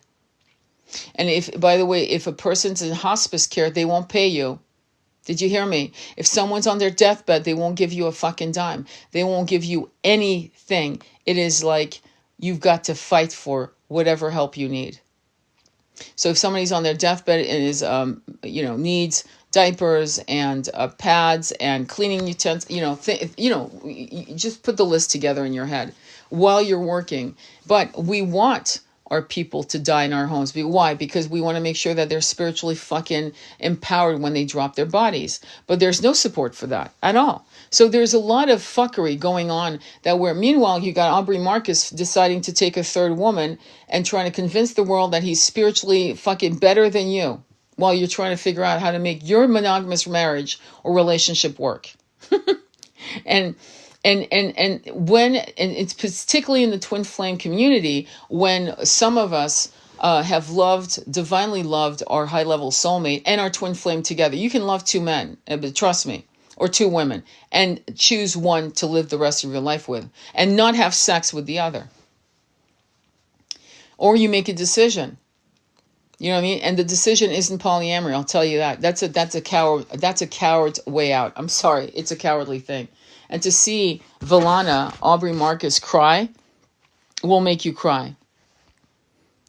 And by the way, if a person's in hospice care, they won't pay you. Did you hear me? If someone's on their deathbed, they won't give you a fucking dime. They won't give you anything. It is like you've got to fight for whatever help you need. So if somebody's on their deathbed and is, needs diapers and pads and cleaning utensils, just put the list together in your head while you're working. But we want our people to die in our homes. Why? Because we want to make sure that they're spiritually fucking empowered when they drop their bodies. But there's no support for that at all. So there's a lot of fuckery going on meanwhile, you got Aubrey Marcus deciding to take a third woman and trying to convince the world that he's spiritually fucking better than you while you're trying to figure out how to make your monogamous marriage or relationship work. And it's particularly in the twin flame community when some of us have divinely loved our high level soulmate and our twin flame together. You can love 2 men, but trust me, or 2 women, and choose one to live the rest of your life with and not have sex with the other. Or you make a decision. You know what I mean? And the decision isn't polyamory, I'll tell you that. That's a coward's way out. I'm sorry, it's a cowardly thing. And to see Villana, Aubrey Marcus, cry will make you cry.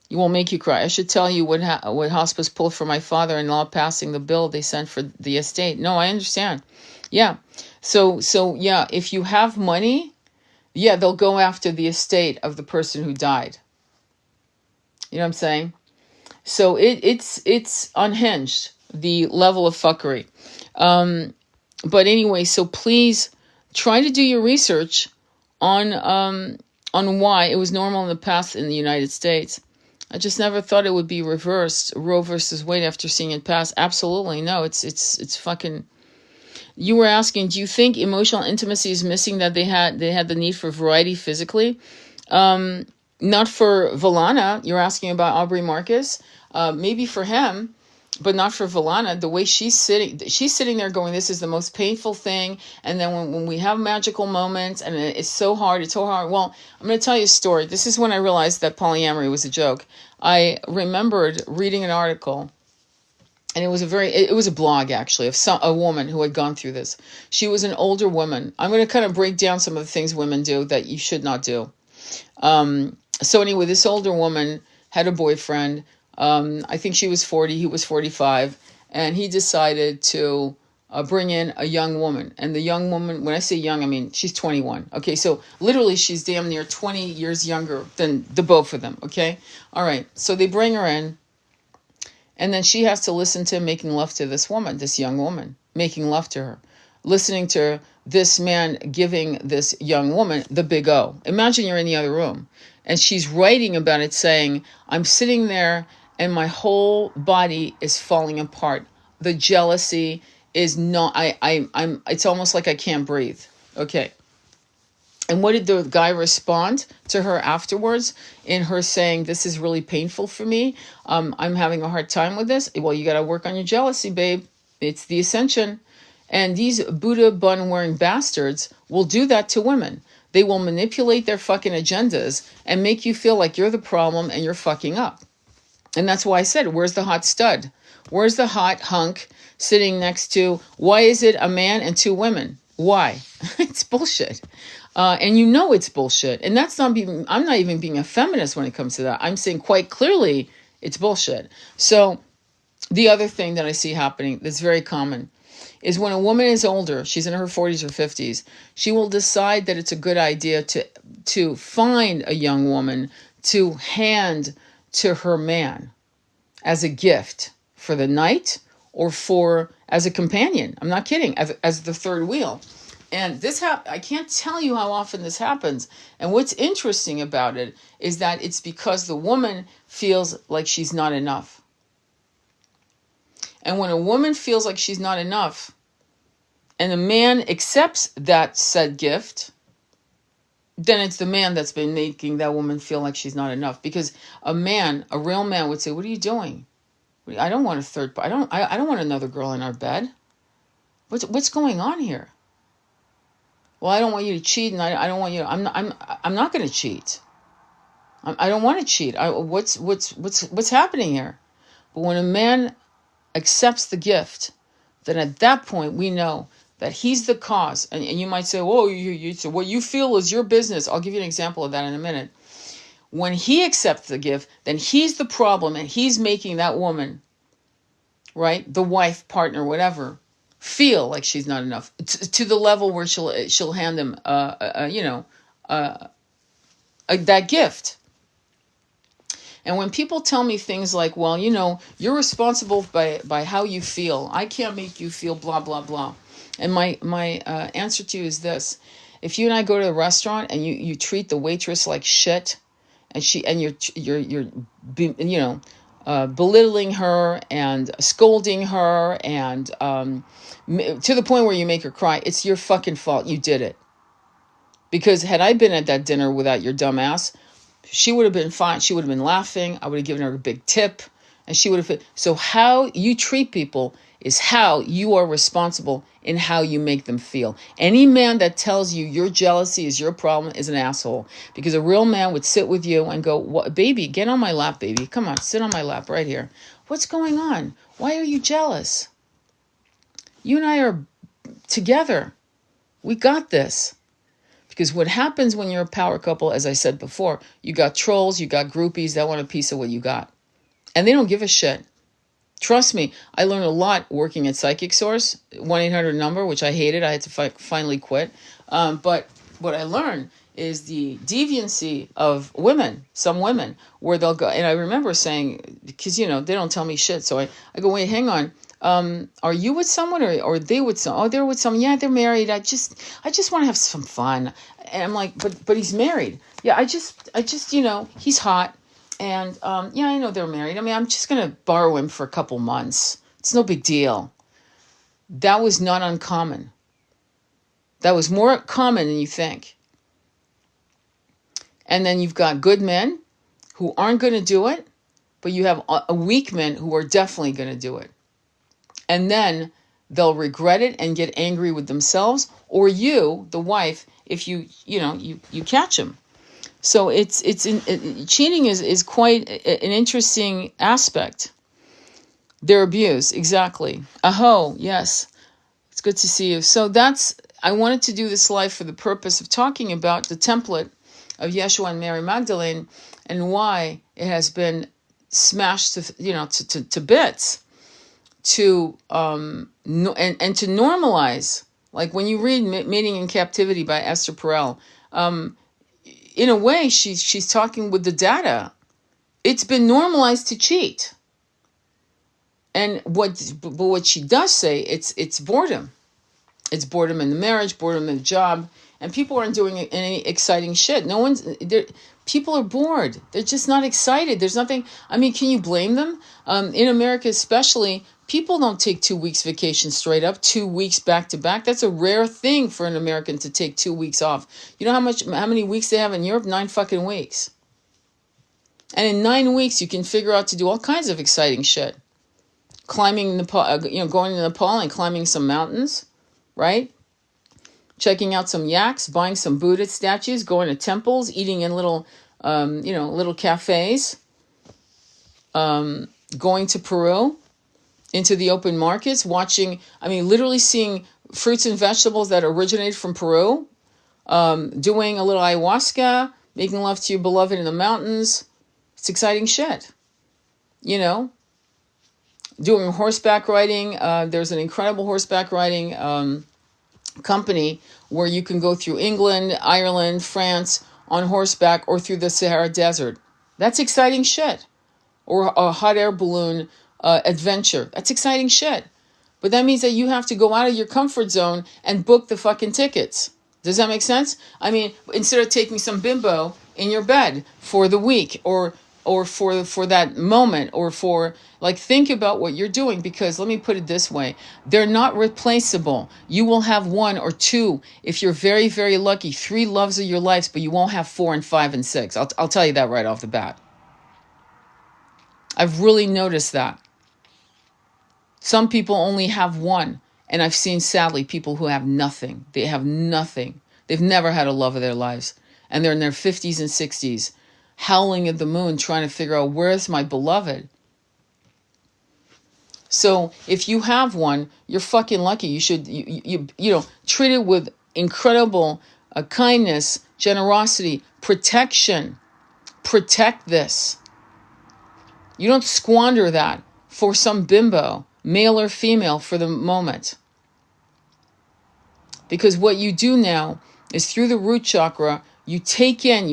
It will make you cry. I should tell you what hospice pulled for my father-in-law passing the bill they sent for the estate. No, I understand. Yeah. So yeah, if you have money, yeah, they'll go after the estate of the person who died. You know what I'm saying? So it's unhinged. the level of fuckery. But anyway, so please try to do your research on why it was normal in the past in the United States. I just never thought it would be reversed, Roe versus Wade, after seeing it pass. Absolutely no. It's fucking. You were asking, do you think emotional intimacy is missing? That they had the need for variety physically. Not for Valana. You're asking about Aubrey Marcus. Maybe for him, but not for Valana. The way she's sitting there going, this is the most painful thing. And then when we have magical moments, and it's so hard. Well, I'm going to tell you a story. This is when I realized that polyamory was a joke. I remembered reading an article, and it was a blog actually of a woman who had gone through this. She was an older woman. I'm going to kind of break down some of the things women do that you should not do. So anyway, this older woman had a boyfriend. I think she was 40, he was 45, and he decided to bring in a young woman. And the young woman, when I say young, I mean she's 21. Okay, so literally she's damn near 20 years younger than the both of them. Okay, all right. So they bring her in, and then she has to listen to him making love to this woman, this young woman, making love to her, listening to this man giving this young woman the big O. Imagine you're in the other room. And she's writing about it saying, I'm sitting there and my whole body is falling apart. The jealousy is not, it's almost like I can't breathe. Okay. And what did the guy respond to her afterwards in her saying, this is really painful for me. I'm having a hard time with this. Well, you got to work on your jealousy, babe. It's the ascension. And these Buddha bun wearing bastards will do that to women. They will manipulate their fucking agendas and make you feel like you're the problem and you're fucking up. And that's why I said, where's the hot stud? Where's the hot hunk sitting next to, why is it a man and two women? Why? It's bullshit. And you know it's bullshit. And that's not being, I'm not even being a feminist when it comes to that. I'm saying quite clearly it's bullshit. So the other thing that I see happening that's very common is when a woman is older, she's in her 40s or 50s, she will decide that it's a good idea to find a young woman to hand to her man as a gift for the night or for as a companion. I'm not kidding, as the third wheel. And this I can't tell you how often this happens. And what's interesting about it is that it's because the woman feels like she's not enough. And when a woman feels like she's not enough, and a man accepts that said gift, then it's the man that's been making that woman feel like she's not enough. Because a real man would say, what are you doing? I don't want a third, I don't want another girl in our bed. What's going on here? Well, I don't want you to cheat, and I don't want you to, I'm not going to cheat. I don't want to cheat. What's happening here? But when a man accepts the gift, then at that point we know that he's the cause. And you might say, oh, what you feel is your business. I'll give you an example of that in a minute. When he accepts the gift, then he's the problem, and he's making that woman, right, the wife, partner, whatever, feel like she's not enough to the level where she'll hand him, that gift. And when people tell me things like, well, you're responsible by how you feel. I can't make you feel blah, blah, blah. And my answer to you is this. If you and I go to a restaurant and you treat the waitress like shit, and you're belittling her and scolding her and to the point where you make her cry, it's your fucking fault. You did it. Because had I been at that dinner without your dumb ass, she would have been fine. She would have been laughing. I would have given her a big tip. And she would have... So how you treat people is how you are responsible in how you make them feel. Any man that tells you your jealousy is your problem is an asshole. Because a real man would sit with you and go, what, baby, get on my lap, baby. Come on, sit on my lap right here. What's going on? Why are you jealous? You and I are together. We got this. Because what happens when you're a power couple, as I said before, you got trolls, you got groupies that want a piece of what you got. And they don't give a shit. Trust me, I learned a lot working at Psychic Source, 1-800 number, which I hated. I had to finally quit. But what I learned is the deviancy of women, some women, where they'll go. And I remember saying, because, they don't tell me shit. So I go, wait, hang on. Are you with someone, or they with some? Oh, they're with someone. Yeah, they're married. I just want to have some fun. And I'm like, but he's married. Yeah, I just, he's hot. And, yeah, I know they're married. I mean, I'm just going to borrow him for a couple months. It's no big deal. That was not uncommon. That was more common than you think. And then you've got good men who aren't going to do it, but you have a weak men who are definitely going to do it. And then they'll regret it and get angry with themselves, or you, the wife, if you catch them. So cheating is quite an interesting aspect. They're abused, exactly. Aho, yes. It's good to see you. So I wanted to do this live for the purpose of talking about the template of Yeshua and Mary Magdalene and why it has been smashed to bits, and to normalize. Like when you read Mating in Captivity by Esther Perel, in a way she's talking with the data. It's been normalized to cheat. And what she does say, it's boredom. It's boredom in the marriage, boredom in the job, and people aren't doing any exciting shit. No one's there. People are bored. They're just not excited. There's nothing. I mean, can you blame them? In America, especially, people don't take 2 weeks vacation straight up, 2 weeks back to back. That's a rare thing for an American to take 2 weeks off. You know how many weeks they have in Europe? 9 fucking weeks. And in 9 weeks, you can figure out to do all kinds of exciting shit. Climbing Nepal, going to Nepal and climbing some mountains, right? Checking out some yaks, buying some Buddha statues, going to temples, eating in little cafes, going to Peru, into the open markets, literally seeing fruits and vegetables that originate from Peru, doing a little ayahuasca, making love to your beloved in the mountains. It's exciting shit, Doing horseback riding. There's an incredible horseback riding company where you can go through England, Ireland, France on horseback, or through the Sahara Desert. That's exciting shit. Or a hot air balloon adventure. That's exciting shit. But that means that you have to go out of your comfort zone and book the fucking tickets. Does that make sense? I mean, instead of taking some bimbo in your bed for the week or for that moment, or think about what you're doing, because let me put it this way, they're not replaceable. You will have 1 or 2, if you're very, very lucky, 3 loves of your lives, but you won't have 4 and 5 and 6. I'll tell you that right off the bat. I've really noticed that. Some people only have 1, and I've seen, sadly, people who have nothing. They have nothing. They've never had a love of their lives, and they're in their 50s and 60s. Howling at the moon, trying to figure out, where's my beloved? So if you have one, you're fucking lucky. You should, treat it with incredible kindness, generosity, protection. Protect this. You don't squander that for some bimbo, male or female, for the moment. Because what you do now is, through the root chakra, you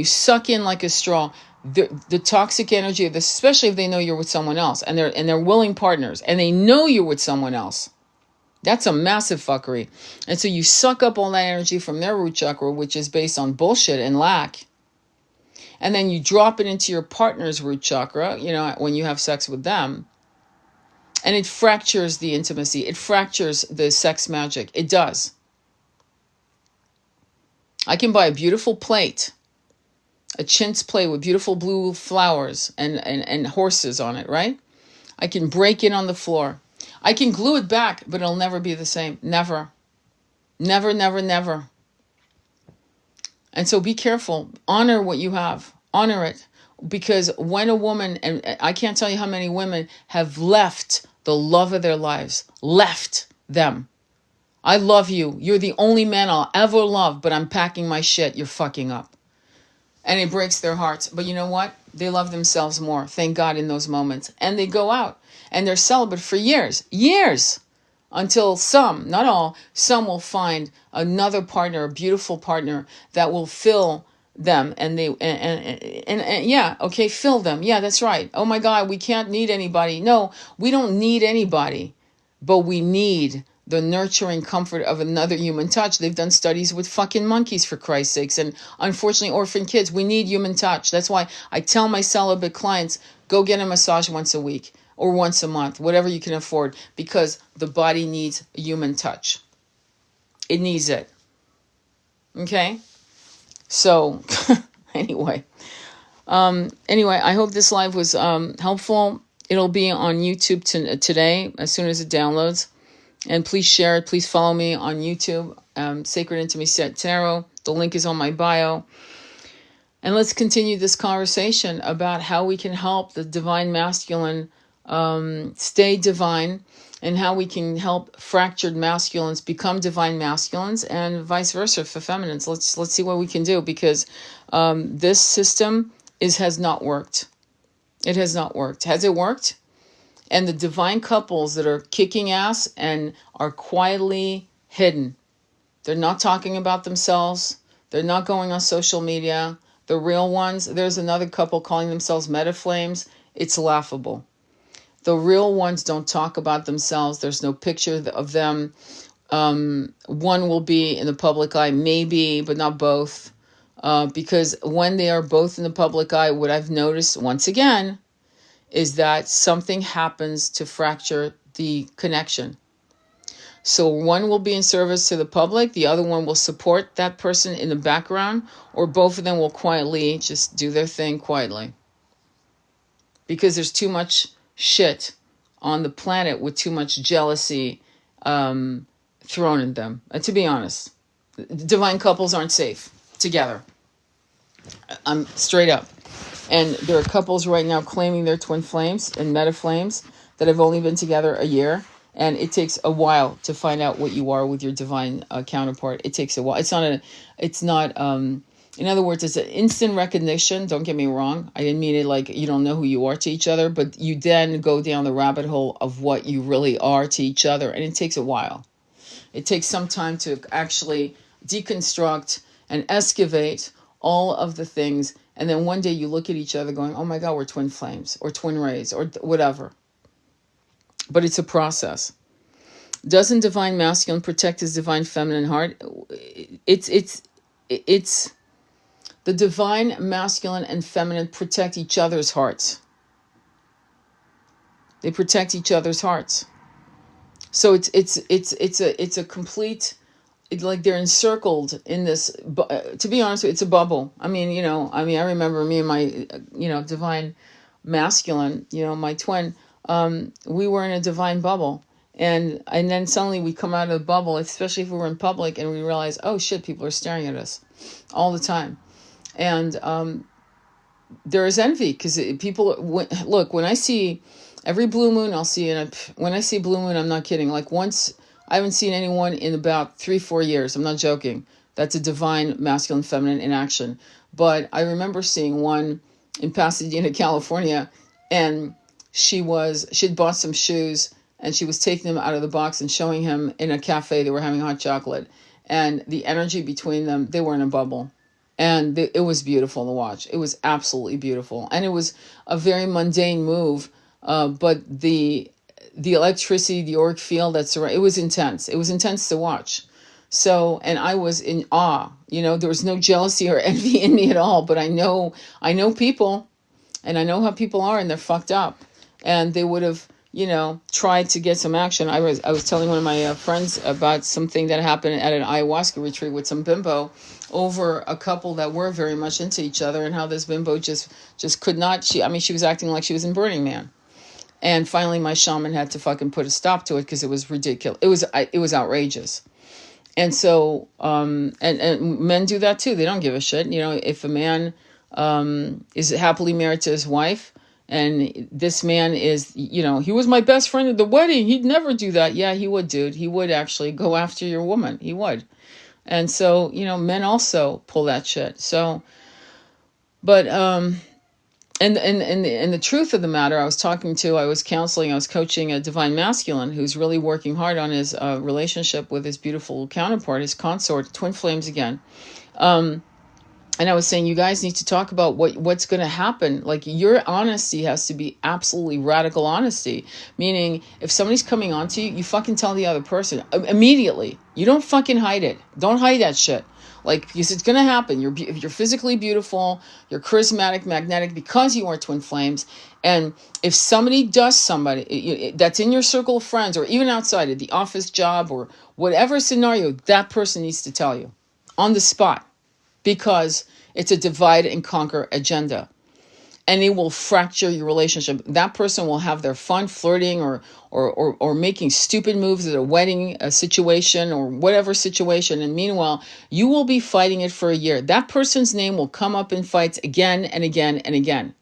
suck in like a straw, the toxic energy of this, especially if they know you're with someone else, and they're willing partners, and they know you're with someone else. That's a massive fuckery. And so you suck up all that energy from their root chakra, which is based on bullshit and lack. And then you drop it into your partner's root chakra, when you have sex with them. And it fractures the intimacy. It fractures the sex magic. It does. I can buy a beautiful plate, a chintz plate with beautiful blue flowers and horses on it, right? I can break it on the floor. I can glue it back, but it'll never be the same. Never. Never, never, never. And so be careful. Honor what you have. Honor it. Because when a woman, and I can't tell you how many women have left the love of their lives, left them. I love you. You're the only man I'll ever love, but I'm packing my shit. You're fucking up. And it breaks their hearts. But you know what? They love themselves more. Thank God in those moments. And they go out and they're celibate for years. Years. Until some, not all, some will find another partner, a beautiful partner that will fill them. And yeah, okay, fill them. Yeah, that's right. Oh my God, we can't need anybody. No, we don't need anybody. but we need the nurturing comfort of another human touch. They've done studies with fucking monkeys, for Christ's sakes, and unfortunately orphan kids. We need human touch. That's why I tell my celibate clients, go get a massage once a week or once a month, whatever you can afford, because the body needs a human touch. It needs it. Okay? So, anyway, I hope this live was helpful. It'll be on YouTube today as soon as it downloads. And please share it. Please follow me on YouTube, Sacred Intimacy Tarot. The link is on my bio. And let's continue this conversation about how we can help the divine masculine stay divine, and how we can help fractured masculines become divine masculines, and vice versa for feminines. Let's see what we can do, because this system has not worked. It has not worked. Has it worked? And the divine couples that are kicking ass and are quietly hidden. They're not talking about themselves. They're not going on social media. The real ones, there's another couple calling themselves Metaflames. It's laughable. The real ones don't talk about themselves. There's no picture of them. One will be in the public eye, maybe, but not both. Because when they are both in the public eye, what I've noticed, once again, is that something happens to fracture the connection. So one will be in service to the public, the other one will support that person in the background, or both of them will quietly just do their thing quietly. Because there's too much shit on the planet with too much jealousy thrown at them. To be honest, divine couples aren't safe together. I'm straight up. And there are couples right now claiming they're twin flames and meta flames that have only been together a year. And it takes a while to find out what you are with your divine counterpart. It takes a while. In other words, it's an instant recognition. Don't get me wrong. I didn't mean it like you don't know who you are to each other, but you then go down the rabbit hole of what you really are to each other. And it takes a while. It takes some time to actually deconstruct and excavate all of the things. And then one day you look at each other going, oh my God, we're twin flames or twin rays or whatever. But it's a process. Doesn't divine masculine protect his divine feminine heart? It's the divine masculine and feminine protect each other's hearts. They protect each other's hearts. So it's a complete, like they're encircled in this. To be honest, it's a bubble. I remember me and my divine masculine, my twin. We were in a divine bubble, and then suddenly we come out of the bubble, especially if we were in public, and we realize, oh shit, people are staring at us all the time. And there is envy, because people look, when I see every blue moon, I'll see, and when I see blue moon, I'm not kidding, like once, I haven't seen anyone in about 3-4 years. I'm not joking. That's a divine masculine feminine in action. But I remember seeing one in Pasadena, California, and she'd bought some shoes, and she was taking them out of the box and showing him in a cafe. They were having hot chocolate, and the energy between them, they were in a bubble, and it was beautiful to watch. It was absolutely beautiful, and it was a very mundane move, but the electricity, the auric field that's around, it was intense. It was intense to watch. So, and I was in awe. There was no jealousy or envy in me at all. But I know people, and I know how people are, and they're fucked up. And they would have, tried to get some action. I was telling one of my friends about something that happened at an ayahuasca retreat with some bimbo over a couple that were very much into each other, and how this bimbo just could not. She was acting like she was in Burning Man. And finally, my shaman had to fucking put a stop to it because it was ridiculous. It was outrageous. And so, and men do that too. They don't give a shit. If a man is happily married to his wife, and this man is, he was my best friend at the wedding, he'd never do that. Yeah, he would, dude. He would actually go after your woman. He would. And so, men also pull that shit. So, but, And the truth of the matter, I was counseling, I was coaching a divine masculine who's really working hard on his relationship with his beautiful counterpart, his consort, twin flames again. And I was saying, you guys need to talk about what's going to happen. Like, your honesty has to be absolutely radical honesty. Meaning, if somebody's coming on to you, you fucking tell the other person immediately. You don't fucking hide it. Don't hide that shit. Like, because it's going to happen. You're physically beautiful. You're charismatic, magnetic, because you are twin flames. And if somebody does somebody that's in your circle of friends, or even outside of the office job or whatever scenario, that person needs to tell you on the spot. Because it's a divide and conquer agenda. And it will fracture your relationship. That person will have their fun flirting or making stupid moves at a wedding situation or whatever situation. And meanwhile, you will be fighting it for a year. That person's name will come up in fights again and again and again.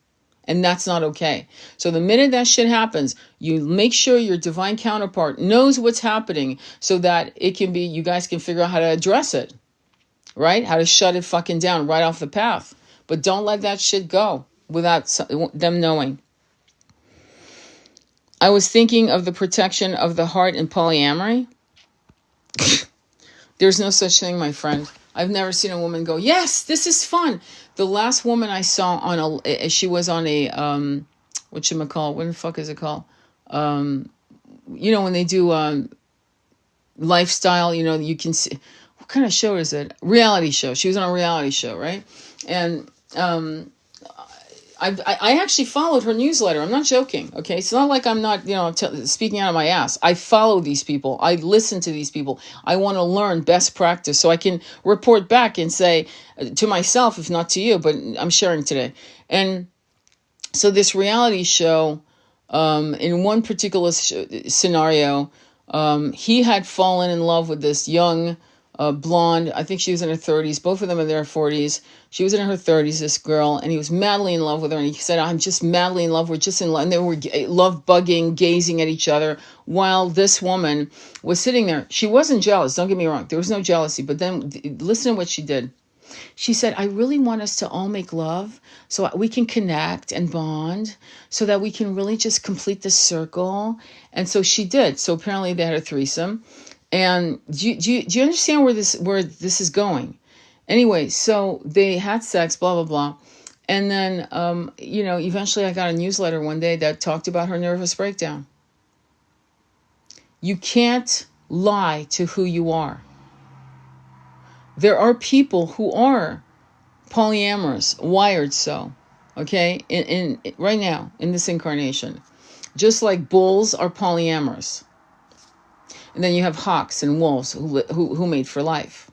And that's not okay. So the minute that shit happens, you make sure your divine counterpart knows what's happening so that it can be, you guys can figure out how to address it. Right? How to shut it fucking down right off the path. But don't let that shit go without them knowing. I was thinking of the protection of the heart in polyamory. There's no such thing, my friend. I've never seen a woman go, yes, this is fun. The last woman I saw she was on a, whatchamacallit, what the fuck is it called? When they do lifestyle, you can see, what kind of show is it? Reality show. She was on a reality show, right? And I actually followed her newsletter. I'm not joking. Okay, it's not like I'm not speaking out of my ass. I follow these people. I listen to these people. I want to learn best practice so I can report back and say to myself, if not to you, but I'm sharing today. And so this reality show, in one particular scenario, he had fallen in love with this young blonde. I think she was in her 30s. Both of them in their 40s. She was in her 30s, this girl, and he was madly in love with her. And he said, I'm just madly in love. We're just in love. And they were love bugging, gazing at each other while this woman was sitting there. She wasn't jealous. Don't get me wrong. There was no jealousy. But then listen to what she did. She said, I really want us to all make love so we can connect and bond so that we can really just complete the circle. And so she did. So apparently they had a threesome. And do you understand where this is going? Anyway, so they had sex, blah, blah, blah. And then, eventually I got a newsletter one day that talked about her nervous breakdown. You can't lie to who you are. There are people who are polyamorous, wired so, okay, in right now, in this incarnation. Just like bulls are polyamorous. And then you have hawks and wolves who mate for life.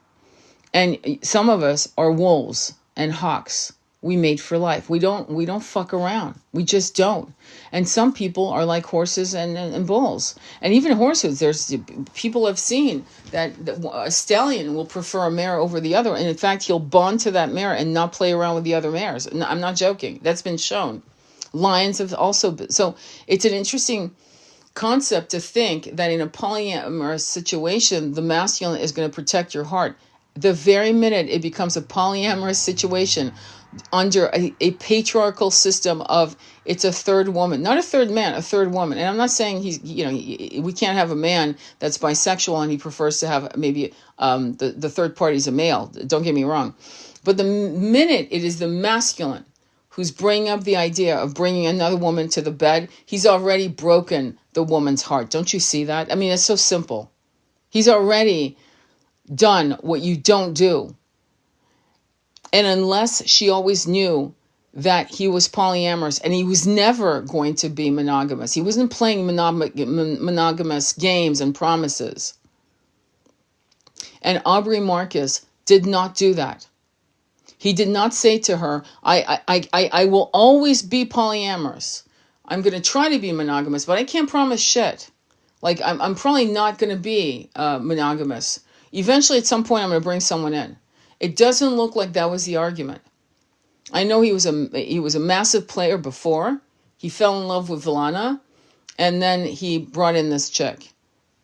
And some of us are wolves and hawks. We mate for life. We don't fuck around. We just don't. And some people are like horses and bulls. And even horses, people have seen that a stallion will prefer a mare over the other. And in fact, he'll bond to that mare and not play around with the other mares. I'm not joking. That's been shown. Lions have also been. So it's an interesting concept to think that in a polyamorous situation, the masculine is going to protect your heart. The very minute it becomes a polyamorous situation under a patriarchal system of it's a third woman, not a third man, a third woman. And I'm not saying we can't have a man that's bisexual and he prefers to have maybe the third party's a male. Don't get me wrong. But the minute it is the masculine who's bringing up the idea of bringing another woman to the bed, he's already broken the woman's heart. Don't you see that? I mean, it's so simple. He's already done what you don't do. And unless she always knew that he was polyamorous and he was never going to be monogamous, he wasn't playing monogamous games and promises. And AUBREY Marcus did not do that. He did not say to her, I will always be polyamorous. I'm going to try to be monogamous, but I can't promise shit. Like, I'm probably not going to be monogamous. Eventually, at some point, I'm going to bring someone in. It doesn't look like that was the argument. I know he was a massive player before. He fell in love with Vilana, and then he brought in this chick.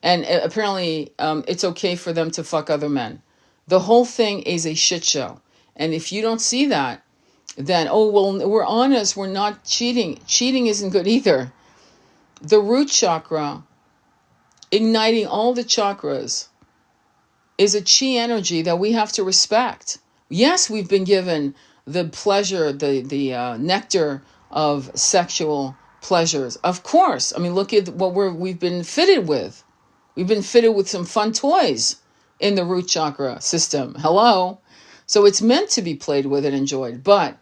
And apparently, it's okay for them to fuck other men. The whole thing is a shit show. And if you don't see that, then, we're honest, we're not cheating. Cheating isn't good either. The root chakra, igniting all the chakras, is a chi energy that we have to respect. Yes, we've been given the pleasure, the nectar of sexual pleasures. Of course. I mean, look at what we've been fitted with. We've been fitted with some fun toys in the root chakra system. Hello. So it's meant to be played with and enjoyed, but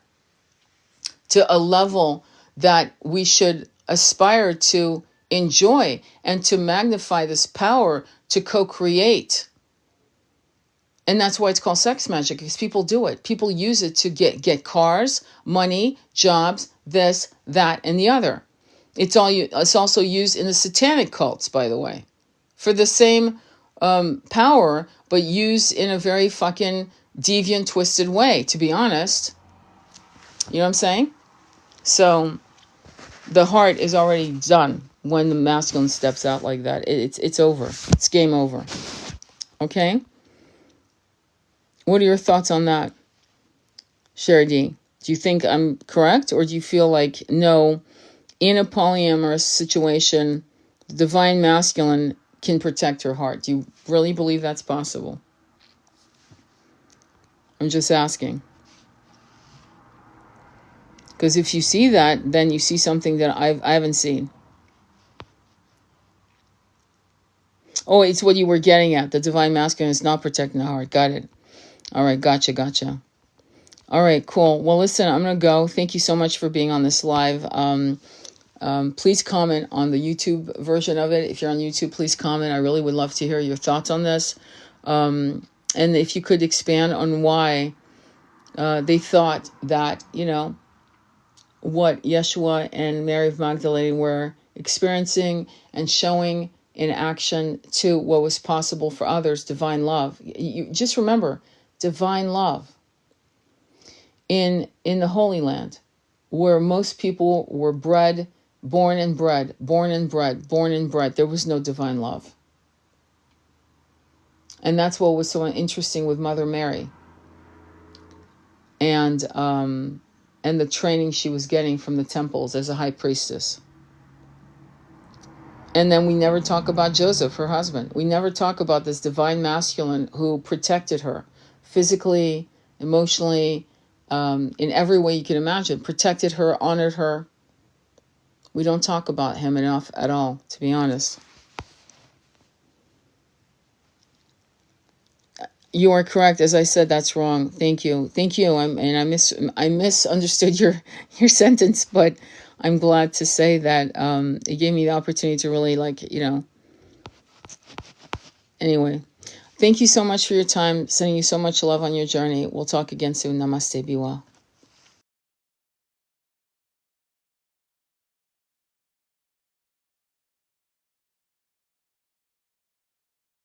to a level that we should aspire to enjoy and to magnify this power to co-create. And that's why it's called sex magic, because people do it. People use it to get cars, money, jobs, this, that, and the other. It's also used in the satanic cults, by the way, for the same power, but used in a very fucking deviant, twisted way, to be honest. You know what I'm saying? So the heart is already done when the masculine steps out like that. It's over. It's game over. Okay? What are your thoughts on that, Sherry D? Do you think I'm correct, or do you feel like, no, in a polyamorous situation, the divine masculine can protect her heart? Do you really believe that's possible? I'm just asking. Because if you see that, then you see something that I haven't seen. Oh, it's what you were getting at. The divine masculine is not protecting the heart. Got it. All right, gotcha. All right, cool. Well, listen, I'm going to go. Thank you so much for being on this live. Please comment on the YouTube version of it. If you're on YouTube, please comment. I really would love to hear your thoughts on this. And if you could expand on why they thought that, what Yeshua and Mary of Magdalene were experiencing and showing in action to what was possible for others, divine love. You just remember, divine love in the Holy Land, where most people were born and bred. There was no divine love. And that's what was so interesting with Mother Mary. And the training she was getting from the temples as a high priestess. And then we never talk about Joseph, her husband. We never talk about this divine masculine who protected her physically, emotionally, in every way you can imagine. Protected her, honored her. We don't talk about him enough at all, to be honest. You are correct. As I said, that's wrong. Thank you. I misunderstood your sentence, but I'm glad to say that it gave me the opportunity to really Anyway, thank you so much for your time. Sending you so much love on your journey. We'll talk again soon. Namaste. Be well.